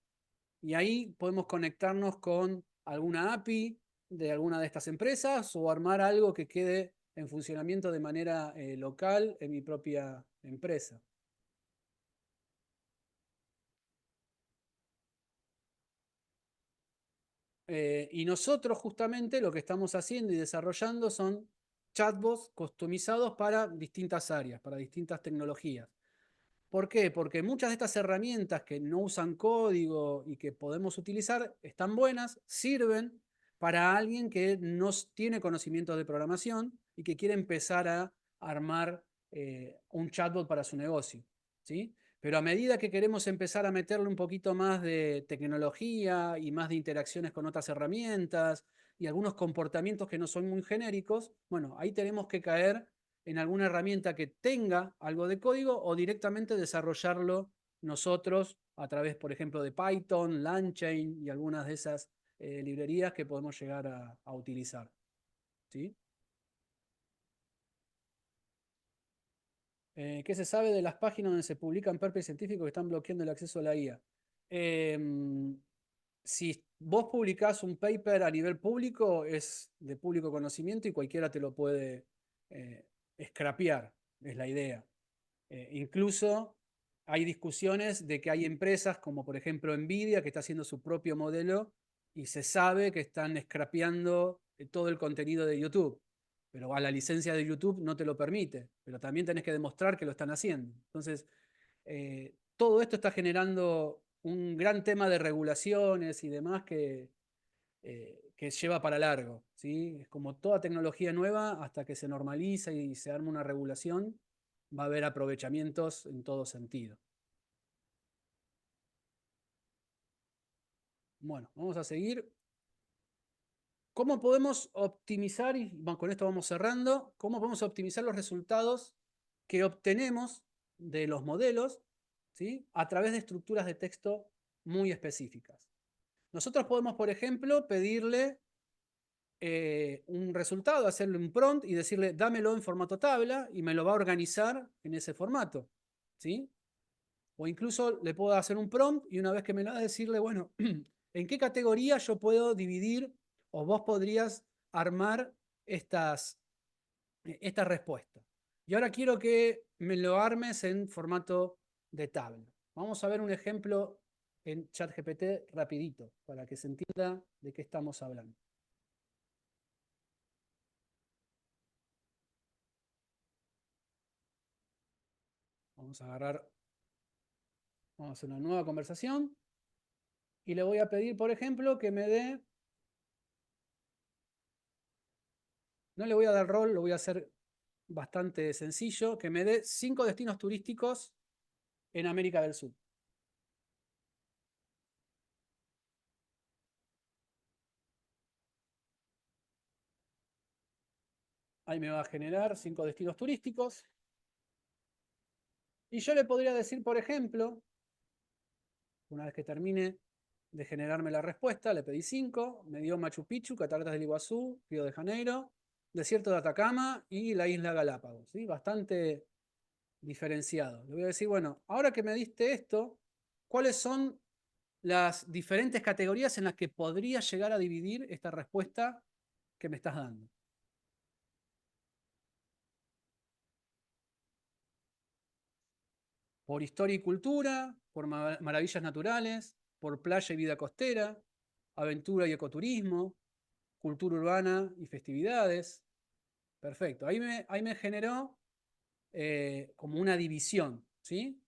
Y ahí podemos conectarnos con alguna API de alguna de estas empresas o armar algo que quede en funcionamiento de manera local en mi propia empresa. Y nosotros justamente lo que estamos haciendo y desarrollando son chatbots customizados para distintas áreas, para distintas tecnologías. ¿Por qué? Porque muchas de estas herramientas que no usan código y que podemos utilizar están buenas, sirven para alguien que no tiene conocimientos de programación y que quiere empezar a armar un chatbot para su negocio, ¿sí? Pero a medida que queremos empezar a meterle un poquito más de tecnología y más de interacciones con otras herramientas y algunos comportamientos que no son muy genéricos, bueno, ahí tenemos que caer en alguna herramienta que tenga algo de código o directamente desarrollarlo nosotros a través, por ejemplo, de Python, LangChain y algunas de esas librerías que podemos llegar a utilizar, ¿sí? ¿Qué se sabe de las páginas donde se publican papers científicos que están bloqueando el acceso a la IA? Si vos publicás un paper a nivel público, es de público conocimiento y cualquiera te lo puede scrapear, es la idea. Incluso hay discusiones de que hay empresas como por ejemplo Nvidia que está haciendo su propio modelo y se sabe que están scrapeando todo el contenido de YouTube, pero a la licencia de YouTube no te lo permite, pero también tenés que demostrar que lo están haciendo. Entonces, todo esto está generando un gran tema de regulaciones y demás que lleva para largo, ¿sí? Es como toda tecnología nueva, hasta que se normaliza y se arma una regulación, va a haber aprovechamientos en todo sentido. Bueno, vamos a seguir. ¿Cómo podemos optimizar, y con esto vamos cerrando, cómo podemos optimizar los resultados que obtenemos de los modelos, ¿sí? A través de estructuras de texto muy específicas? Nosotros podemos, por ejemplo, pedirle un resultado, hacerle un prompt y decirle, dámelo en formato tabla y me lo va a organizar en ese formato, ¿sí? O incluso le puedo hacer un prompt y una vez que me lo da, decirle, bueno, ¿en qué categoría yo puedo dividir o vos podrías armar esta respuesta? Y ahora quiero que me lo armes en formato de tabla. Vamos a ver un ejemplo en ChatGPT rapidito para que se entienda de qué estamos hablando. Vamos a hacer una nueva conversación y le voy a pedir, por ejemplo, que me dé, no le voy a dar rol, lo voy a hacer bastante sencillo, que me dé 5 destinos turísticos en América del Sur. Ahí me va a generar 5 destinos turísticos. Y yo le podría decir, por ejemplo, una vez que termine de generarme la respuesta, le pedí 5, me dio Machu Picchu, Cataratas del Iguazú, Río de Janeiro, Desierto de Atacama y la isla Galápagos, ¿sí? Bastante diferenciado. Le voy a decir, bueno, ahora que me diste esto, ¿cuáles son las diferentes categorías en las que podría llegar a dividir esta respuesta que me estás dando? Por historia y cultura, por maravillas naturales, por playa y vida costera, aventura y ecoturismo, cultura urbana y festividades. Perfecto. Ahí me generó como una división, ¿sí?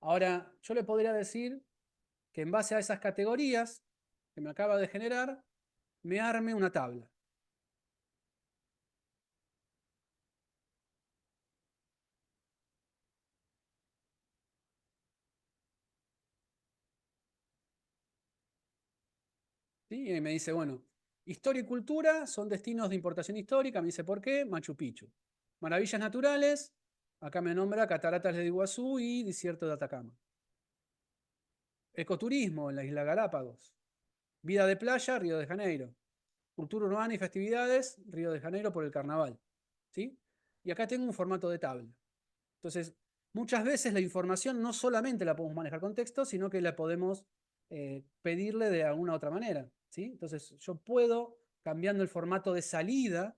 Ahora, yo le podría decir que en base a esas categorías que me acaba de generar, me arme una tabla. ¿Sí? Y me dice, bueno, historia y cultura son destinos de importación histórica, me dice por qué, Machu Picchu. Maravillas naturales, acá me nombra Cataratas del Iguazú y Desierto de Atacama. Ecoturismo en la isla Galápagos. Vida de playa, Río de Janeiro. Cultura urbana y festividades, Río de Janeiro por el carnaval. ¿Sí? Y acá tengo un formato de tabla. Entonces, muchas veces la información no solamente la podemos manejar con texto, sino que la podemos pedirle de alguna otra manera, ¿sí? Entonces, yo puedo, cambiando el formato de salida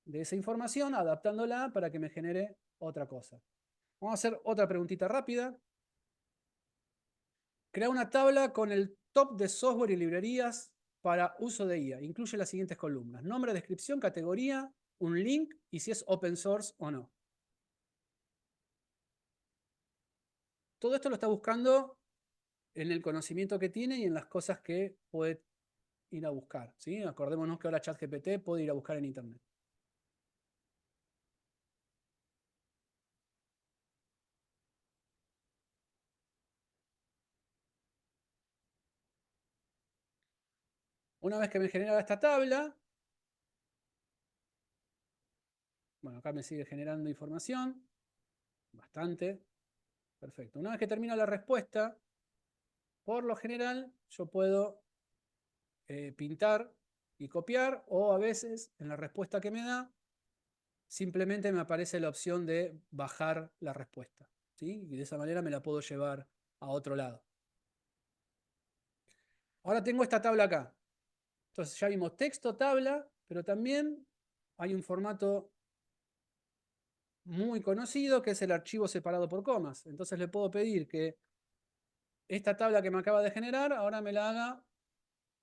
de esa información, adaptándola para que me genere otra cosa. Vamos a hacer otra preguntita rápida. Crea una tabla con el top de software y librerías para uso de IA. Incluye las siguientes columnas: nombre, descripción, categoría, un link y si es open source o no. Todo esto lo está buscando en el conocimiento que tiene y en las cosas que puede ir a buscar, ¿sí? Acordémonos que ahora ChatGPT puede ir a buscar en Internet. Una vez que me genera esta tabla, bueno, acá me sigue generando información, bastante, perfecto. Una vez que termina la respuesta, por lo general, yo puedo pintar y copiar, o a veces, en la respuesta que me da, simplemente me aparece la opción de bajar la respuesta, ¿sí? Y de esa manera me la puedo llevar a otro lado. Ahora tengo esta tabla acá. Entonces ya vimos texto, tabla, pero también hay un formato muy conocido que es el archivo separado por comas. Entonces le puedo pedir que esta tabla que me acaba de generar ahora me la haga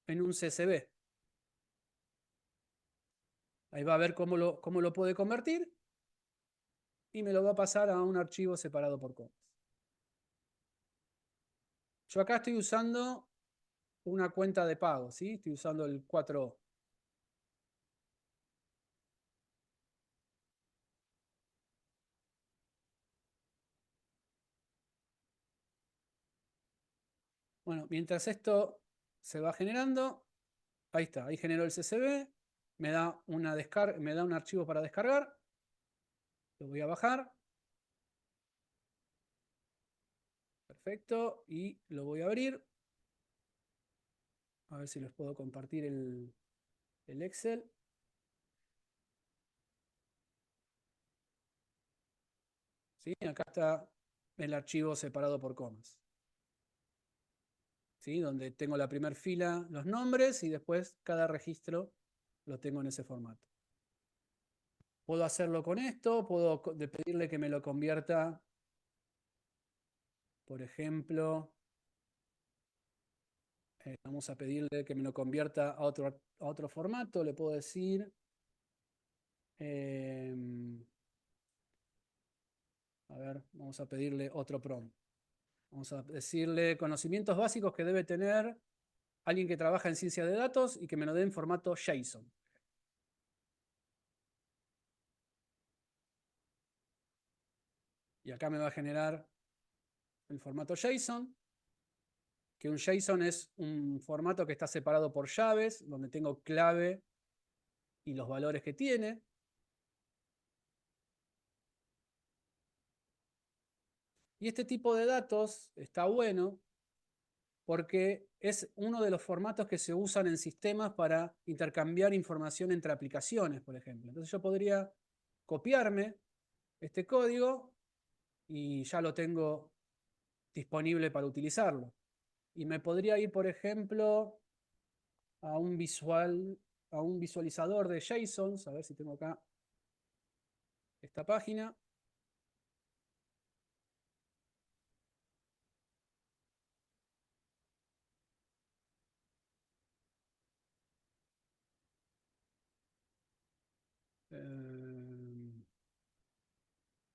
en un CSV. Ahí va a ver cómo lo puede convertir y me lo va a pasar a un archivo separado por comas. Yo acá estoy usando una cuenta de pago, ¿sí? Estoy usando el 4O. Bueno, mientras esto se va generando, ahí está, ahí generó el CSV, me da me da un archivo para descargar, lo voy a bajar. Perfecto, y lo voy a abrir. A ver si les puedo compartir el Excel. ¿Sí? Acá está el archivo separado por comas. ¿Sí? Donde tengo la primera fila, los nombres, y después cada registro lo tengo en ese formato. Puedo hacerlo con esto, puedo pedirle que me lo convierta, por ejemplo, vamos a pedirle que me lo convierta a otro formato, le puedo decir, a ver, vamos a pedirle otro prompt. Vamos a decirle conocimientos básicos que debe tener alguien que trabaja en ciencia de datos y que me lo dé en formato JSON. Y acá me va a generar el formato JSON, que un JSON es un formato que está separado por llaves, donde tengo clave y los valores que tiene. Y este tipo de datos está bueno porque es uno de los formatos que se usan en sistemas para intercambiar información entre aplicaciones, por ejemplo. Entonces yo podría copiarme este código y ya lo tengo disponible para utilizarlo. Y me podría ir, por ejemplo, a un visualizador de JSON, a ver si tengo acá esta página.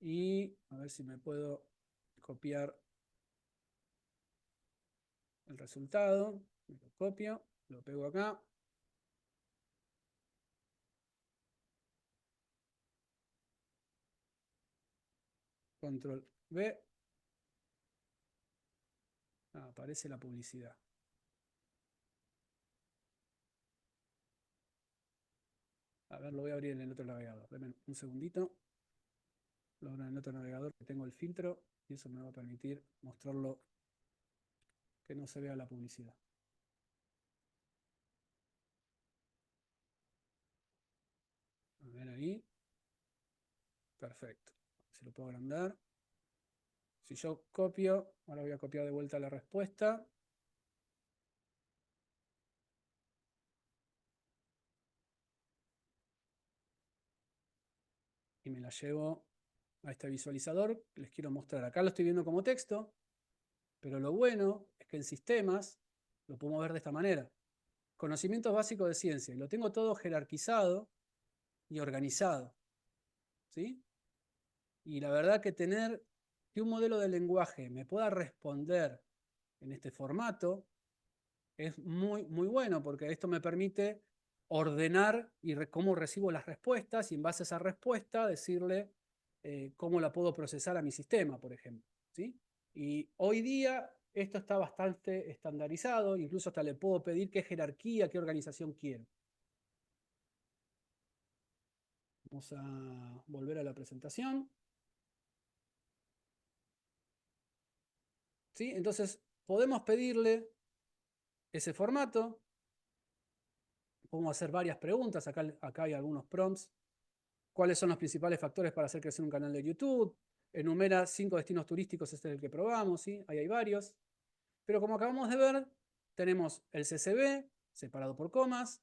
Y a ver si me puedo copiar el resultado. Me lo copio, lo pego acá. Control V. Aparece la publicidad. A ver, lo voy a abrir en el otro navegador. Deme un segundito. Lo abro en el otro navegador que tengo el filtro y eso me va a permitir mostrarlo que no se vea la publicidad. A ver ahí. Perfecto. Se lo puedo agrandar. Si yo copio, ahora voy a copiar de vuelta la respuesta. Y me la llevo a este visualizador que les quiero mostrar. Acá lo estoy viendo como texto, pero lo bueno es que en sistemas lo podemos ver de esta manera. Conocimientos básicos de ciencia. Y lo tengo todo jerarquizado y organizado. ¿Sí? Y la verdad que tener que un modelo de lenguaje me pueda responder en este formato es muy, muy bueno, porque esto me permite ordenar cómo recibo las respuestas y en base a esa respuesta decirle cómo la puedo procesar a mi sistema, por ejemplo. ¿Sí? Y hoy día esto está bastante estandarizado, incluso hasta le puedo pedir qué jerarquía, qué organización quiero. Vamos a volver a la presentación. ¿Sí? Entonces, podemos pedirle ese formato. Podemos hacer varias preguntas. Acá hay algunos prompts. ¿Cuáles son los principales factores para hacer crecer un canal de YouTube? Enumera 5 destinos turísticos, este es el que probamos, ¿sí? Ahí hay varios. Pero como acabamos de ver, tenemos el CSV, separado por comas,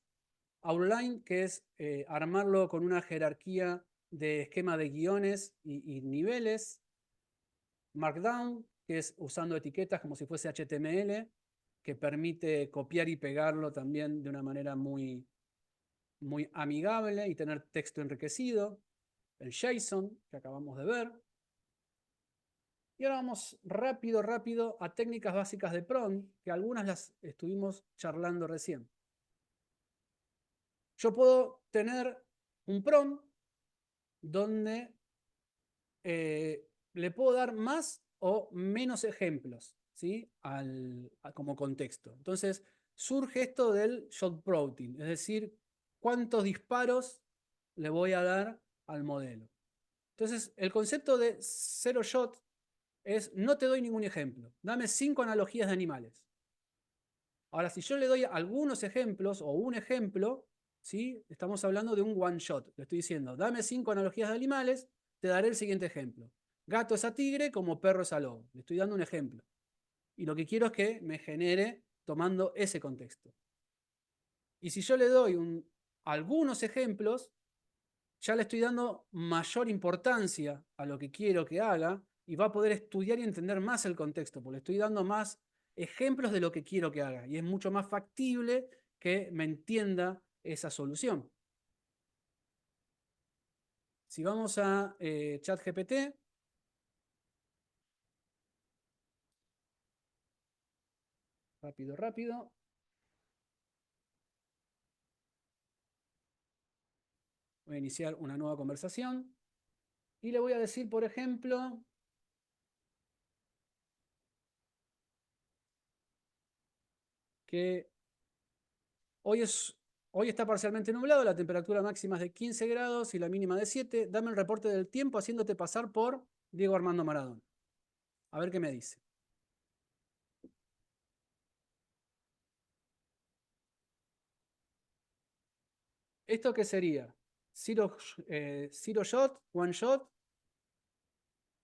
Outline, que es armarlo con una jerarquía de esquema de guiones y niveles, Markdown, que es usando etiquetas como si fuese HTML, que permite copiar y pegarlo también de una manera muy, muy amigable y tener texto enriquecido, el JSON que acabamos de ver. Y ahora vamos rápido a técnicas básicas de prompt, que algunas las estuvimos charlando recién. Yo puedo tener un prompt donde le puedo dar más o menos ejemplos, ¿sí? Como contexto. Entonces surge esto del shot prompting, es decir, cuántos disparos le voy a dar al modelo. Entonces el concepto de zero shot es no te doy ningún ejemplo, dame 5 analogías de animales. Ahora, si yo le doy algunos ejemplos o un ejemplo, ¿sí? Estamos hablando de un one shot. Le estoy diciendo, dame 5 analogías de animales, te daré el siguiente ejemplo. Gato es a tigre como perro es a lobo. Le estoy dando un ejemplo. Y lo que quiero es que me genere tomando ese contexto. Y si yo le doy algunos ejemplos, ya le estoy dando mayor importancia a lo que quiero que haga y va a poder estudiar y entender más el contexto, porque le estoy dando más ejemplos de lo que quiero que haga y es mucho más factible que me entienda esa solución. Si vamos a ChatGPT, rápido. Voy a iniciar una nueva conversación y le voy a decir, por ejemplo, que hoy está parcialmente nublado, la temperatura máxima es de 15 grados y la mínima de 7. Dame el reporte del tiempo haciéndote pasar por Diego Armando Maradona. A ver qué me dice. ¿Esto qué sería? ¿Zero shot, one shot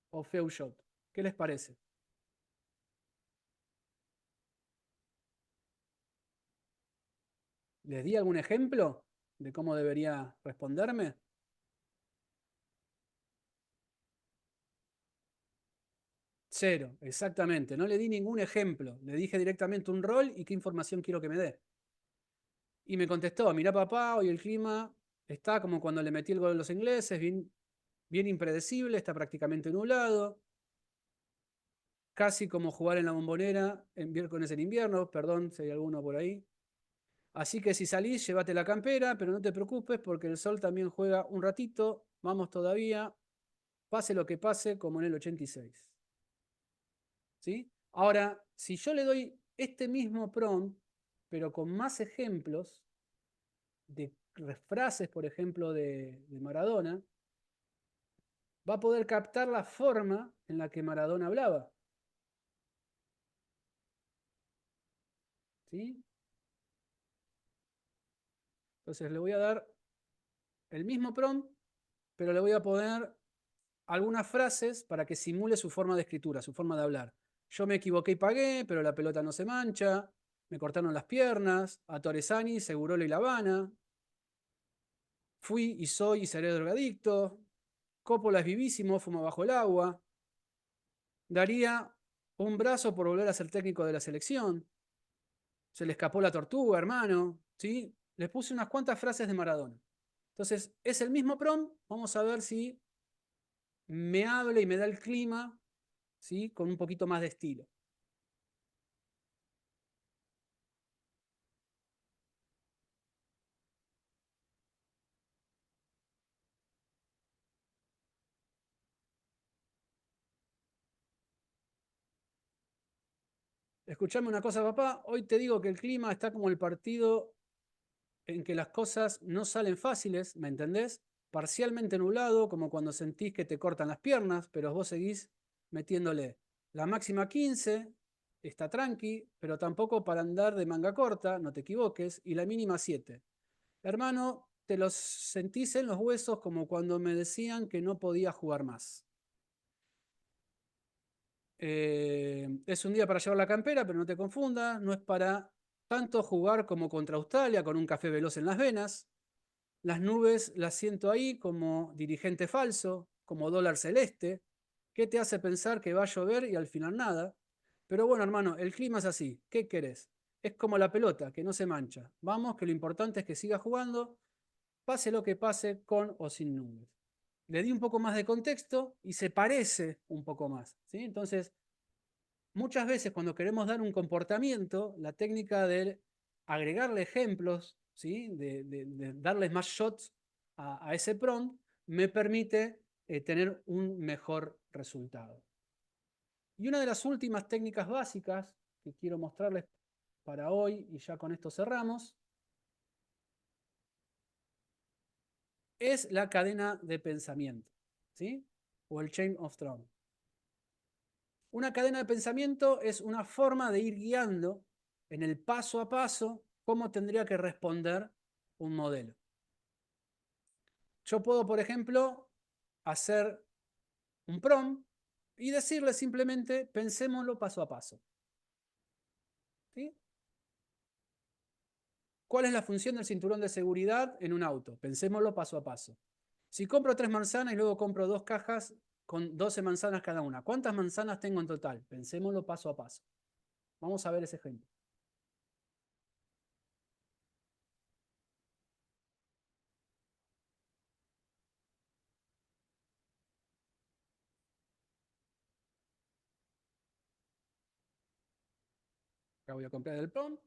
o few shot? ¿Qué les parece? ¿Les di algún ejemplo de cómo debería responderme? Cero, exactamente. No le di ningún ejemplo. Le dije directamente un rol y qué información quiero que me dé. Y me contestó, mirá papá, hoy el clima está como cuando le metí el gol a los ingleses, bien impredecible, está nublado. Casi como jugar en la Bombonera con ese invierno, perdón si hay alguno por ahí. Así que si salís, llévate la campera, pero no te preocupes porque el sol también juega un ratito. Vamos todavía, pase lo que pase, como en el 86. ¿Sí? Ahora, si yo le doy este mismo prompt, pero con más ejemplos de frases, por ejemplo, de Maradona, va a poder captar la forma en la que Maradona hablaba. ¿Sí? Entonces le voy a dar el mismo prompt, pero le voy a poner algunas frases para que simule su forma de escritura, su forma de hablar. Yo me equivoqué y pagué, pero la pelota no se mancha. Me cortaron las piernas. A Torresani, Segurola y La Habana. Fui y soy y seré drogadicto. Coppola es vivísimo, fuma bajo el agua. Daría un brazo por volver a ser técnico de la selección. Se le escapó la tortuga, hermano. ¿Sí? Les puse unas cuantas frases de Maradona. Entonces, es el mismo prompt. Vamos a ver si me habla y me da el clima, ¿sí? Con un poquito más de estilo. Escuchame una cosa, papá. Hoy te digo que el clima está como el partido en que las cosas no salen fáciles, ¿me entendés? Parcialmente nublado, como cuando sentís que te cortan las piernas, pero vos seguís metiéndole. La máxima 15 está tranqui, pero tampoco para andar de manga corta, no te equivoques, y la mínima 7. Hermano, te los sentís en los huesos como cuando me decían que no podía jugar más. Es un día para llevar la campera, pero no te confundas, no es para tanto jugar como contra Australia con un café veloz en las venas. Las nubes las siento ahí como dirigente falso, como dólar celeste. ¿Qué te hace pensar que va a llover y al final nada? Pero bueno, hermano, el clima es así. ¿Qué querés? Es como la pelota, que no se mancha. Vamos, que lo importante es que sigas jugando pase lo que pase, con o sin nubes. Le di un poco más de contexto y se parece un poco más, ¿sí? Entonces, muchas veces cuando queremos dar un comportamiento, la técnica de agregarle ejemplos, ¿sí? de darles más shots a ese prompt, me permite tener un mejor resultado. Y una de las últimas técnicas básicas que quiero mostrarles para hoy, y ya con esto cerramos, es la cadena de pensamiento, ¿sí? O el chain of thought. Una cadena de pensamiento es una forma de ir guiando en el paso a paso cómo tendría que responder un modelo. Yo puedo, por ejemplo, hacer un prompt y decirle simplemente, pensémoslo paso a paso. ¿Sí? ¿Cuál es la función del cinturón de seguridad en un auto? Pensémoslo paso a paso. Si compro 3 manzanas y luego compro 2 cajas con 12 manzanas cada una, ¿cuántas manzanas tengo en total? Pensémoslo paso a paso. Vamos a ver ese ejemplo. Acá voy a comprar el prompt.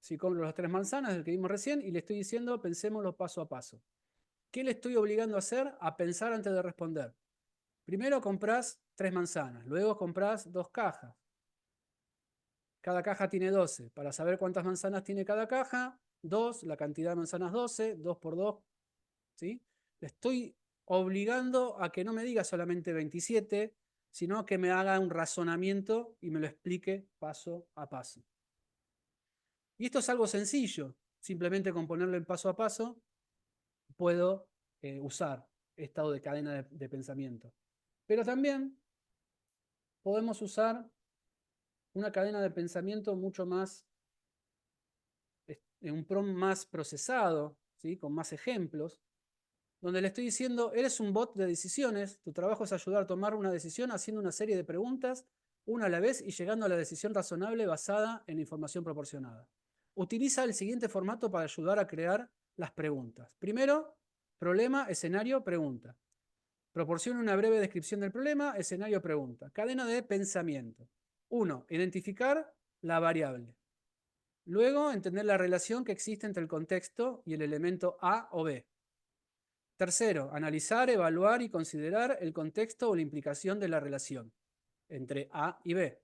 Si compro las 3 manzanas, el que vimos recién, y le estoy diciendo, pensémoslo paso a paso. ¿Qué le estoy obligando a hacer? A pensar antes de responder. Primero comprás 3 manzanas, luego comprás 2 cajas. Cada caja tiene 12. Para saber cuántas manzanas tiene cada caja, 2, la cantidad de manzanas 12, 2 por 2, ¿sí? Le estoy obligando a que no me diga solamente 27, sino que me haga un razonamiento y me lo explique paso a paso. Y esto es algo sencillo. Simplemente con ponerlo en paso a paso, puedo usar estado de cadena de pensamiento. Pero también podemos usar una cadena de pensamiento mucho más, un prompt más procesado, ¿sí? Con más ejemplos, donde le estoy diciendo, eres un bot de decisiones, tu trabajo es ayudar a tomar una decisión haciendo una serie de preguntas, una a la vez, y llegando a la decisión razonable basada en la información proporcionada. Utiliza el siguiente formato para ayudar a crear las preguntas. Primero, problema, escenario, pregunta. Proporciona una breve descripción del problema, escenario, pregunta. Cadena de pensamiento. 1. Identificar la variable. Luego, entender la relación que existe entre el contexto y el elemento A o B. Tercero, analizar, evaluar y considerar el contexto o la implicación de la relación entre A y B.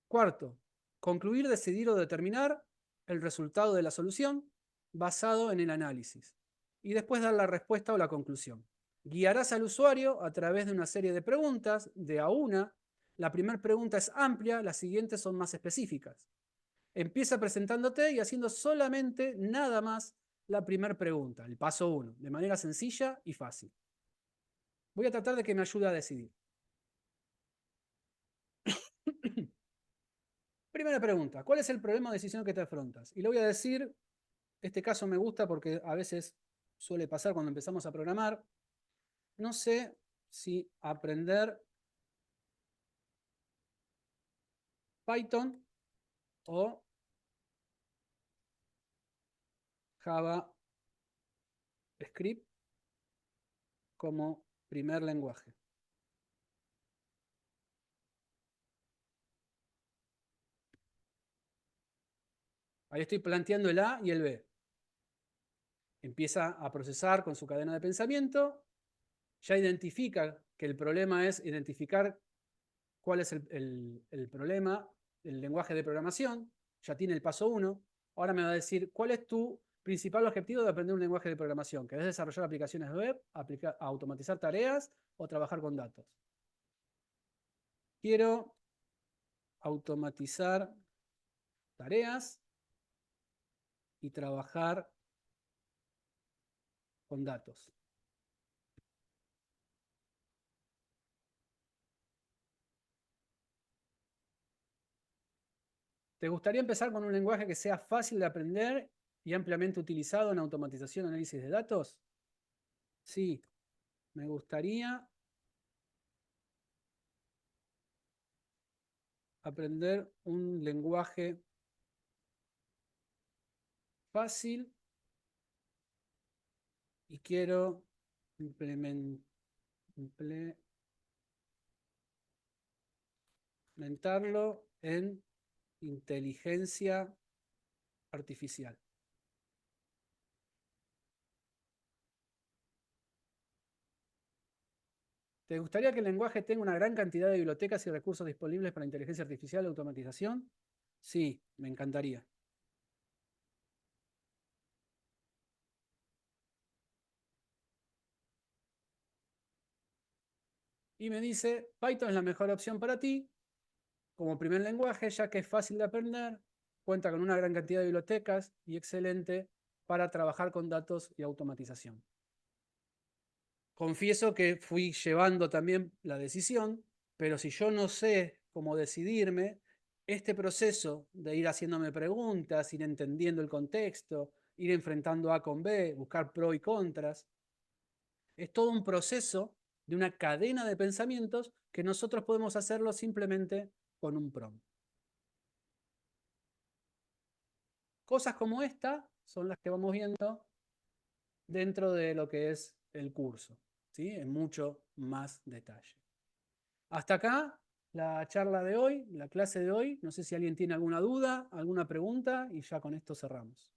Cuarto, concluir, decidir o determinar el resultado de la solución basado en el análisis. Y después dar la respuesta o la conclusión. Guiarás al usuario a través de una serie de preguntas, de a una. La primera pregunta es amplia, las siguientes son más específicas. Empieza presentándote y haciendo solamente nada más la primera pregunta, el paso 1, de manera sencilla y fácil. Voy a tratar de que me ayude a decidir. Primera pregunta, ¿cuál es el problema o decisión que te afrontas? Y lo voy a decir, este caso me gusta porque a veces suele pasar cuando empezamos a programar. No sé si aprender Python o JavaScript como primer lenguaje. Ahí estoy planteando el A y el B. Empieza a procesar con su cadena de pensamiento, ya identifica que el problema es identificar cuál es el problema, el lenguaje de programación, ya tiene el paso 1, ahora me va a decir cuál es tu principal objetivo de aprender un lenguaje de programación, que es desarrollar aplicaciones web, automatizar tareas o trabajar con datos. Quiero automatizar tareas y trabajar con datos. ¿Te gustaría empezar con un lenguaje que sea fácil de aprender y ampliamente utilizado en automatización y análisis de datos? Sí, me gustaría aprender un lenguaje fácil y quiero implementarlo en inteligencia artificial. ¿Te gustaría que el lenguaje tenga una gran cantidad de bibliotecas y recursos disponibles para inteligencia artificial y automatización? Sí, me encantaría. Y me dice, Python es la mejor opción para ti como primer lenguaje, ya que es fácil de aprender, cuenta con una gran cantidad de bibliotecas y excelente para trabajar con datos y automatización. Confieso que fui llevando también la decisión, pero si yo no sé cómo decidirme, este proceso de ir haciéndome preguntas, ir entendiendo el contexto, ir enfrentando A con B, buscar pros y contras, es todo un proceso de una cadena de pensamientos que nosotros podemos hacerlo simplemente con un prompt. Cosas como esta son las que vamos viendo dentro de lo que es el curso, ¿sí? En mucho más detalle. Hasta acá la charla de hoy, la clase de hoy. No sé si alguien tiene alguna duda, alguna pregunta y ya con esto cerramos.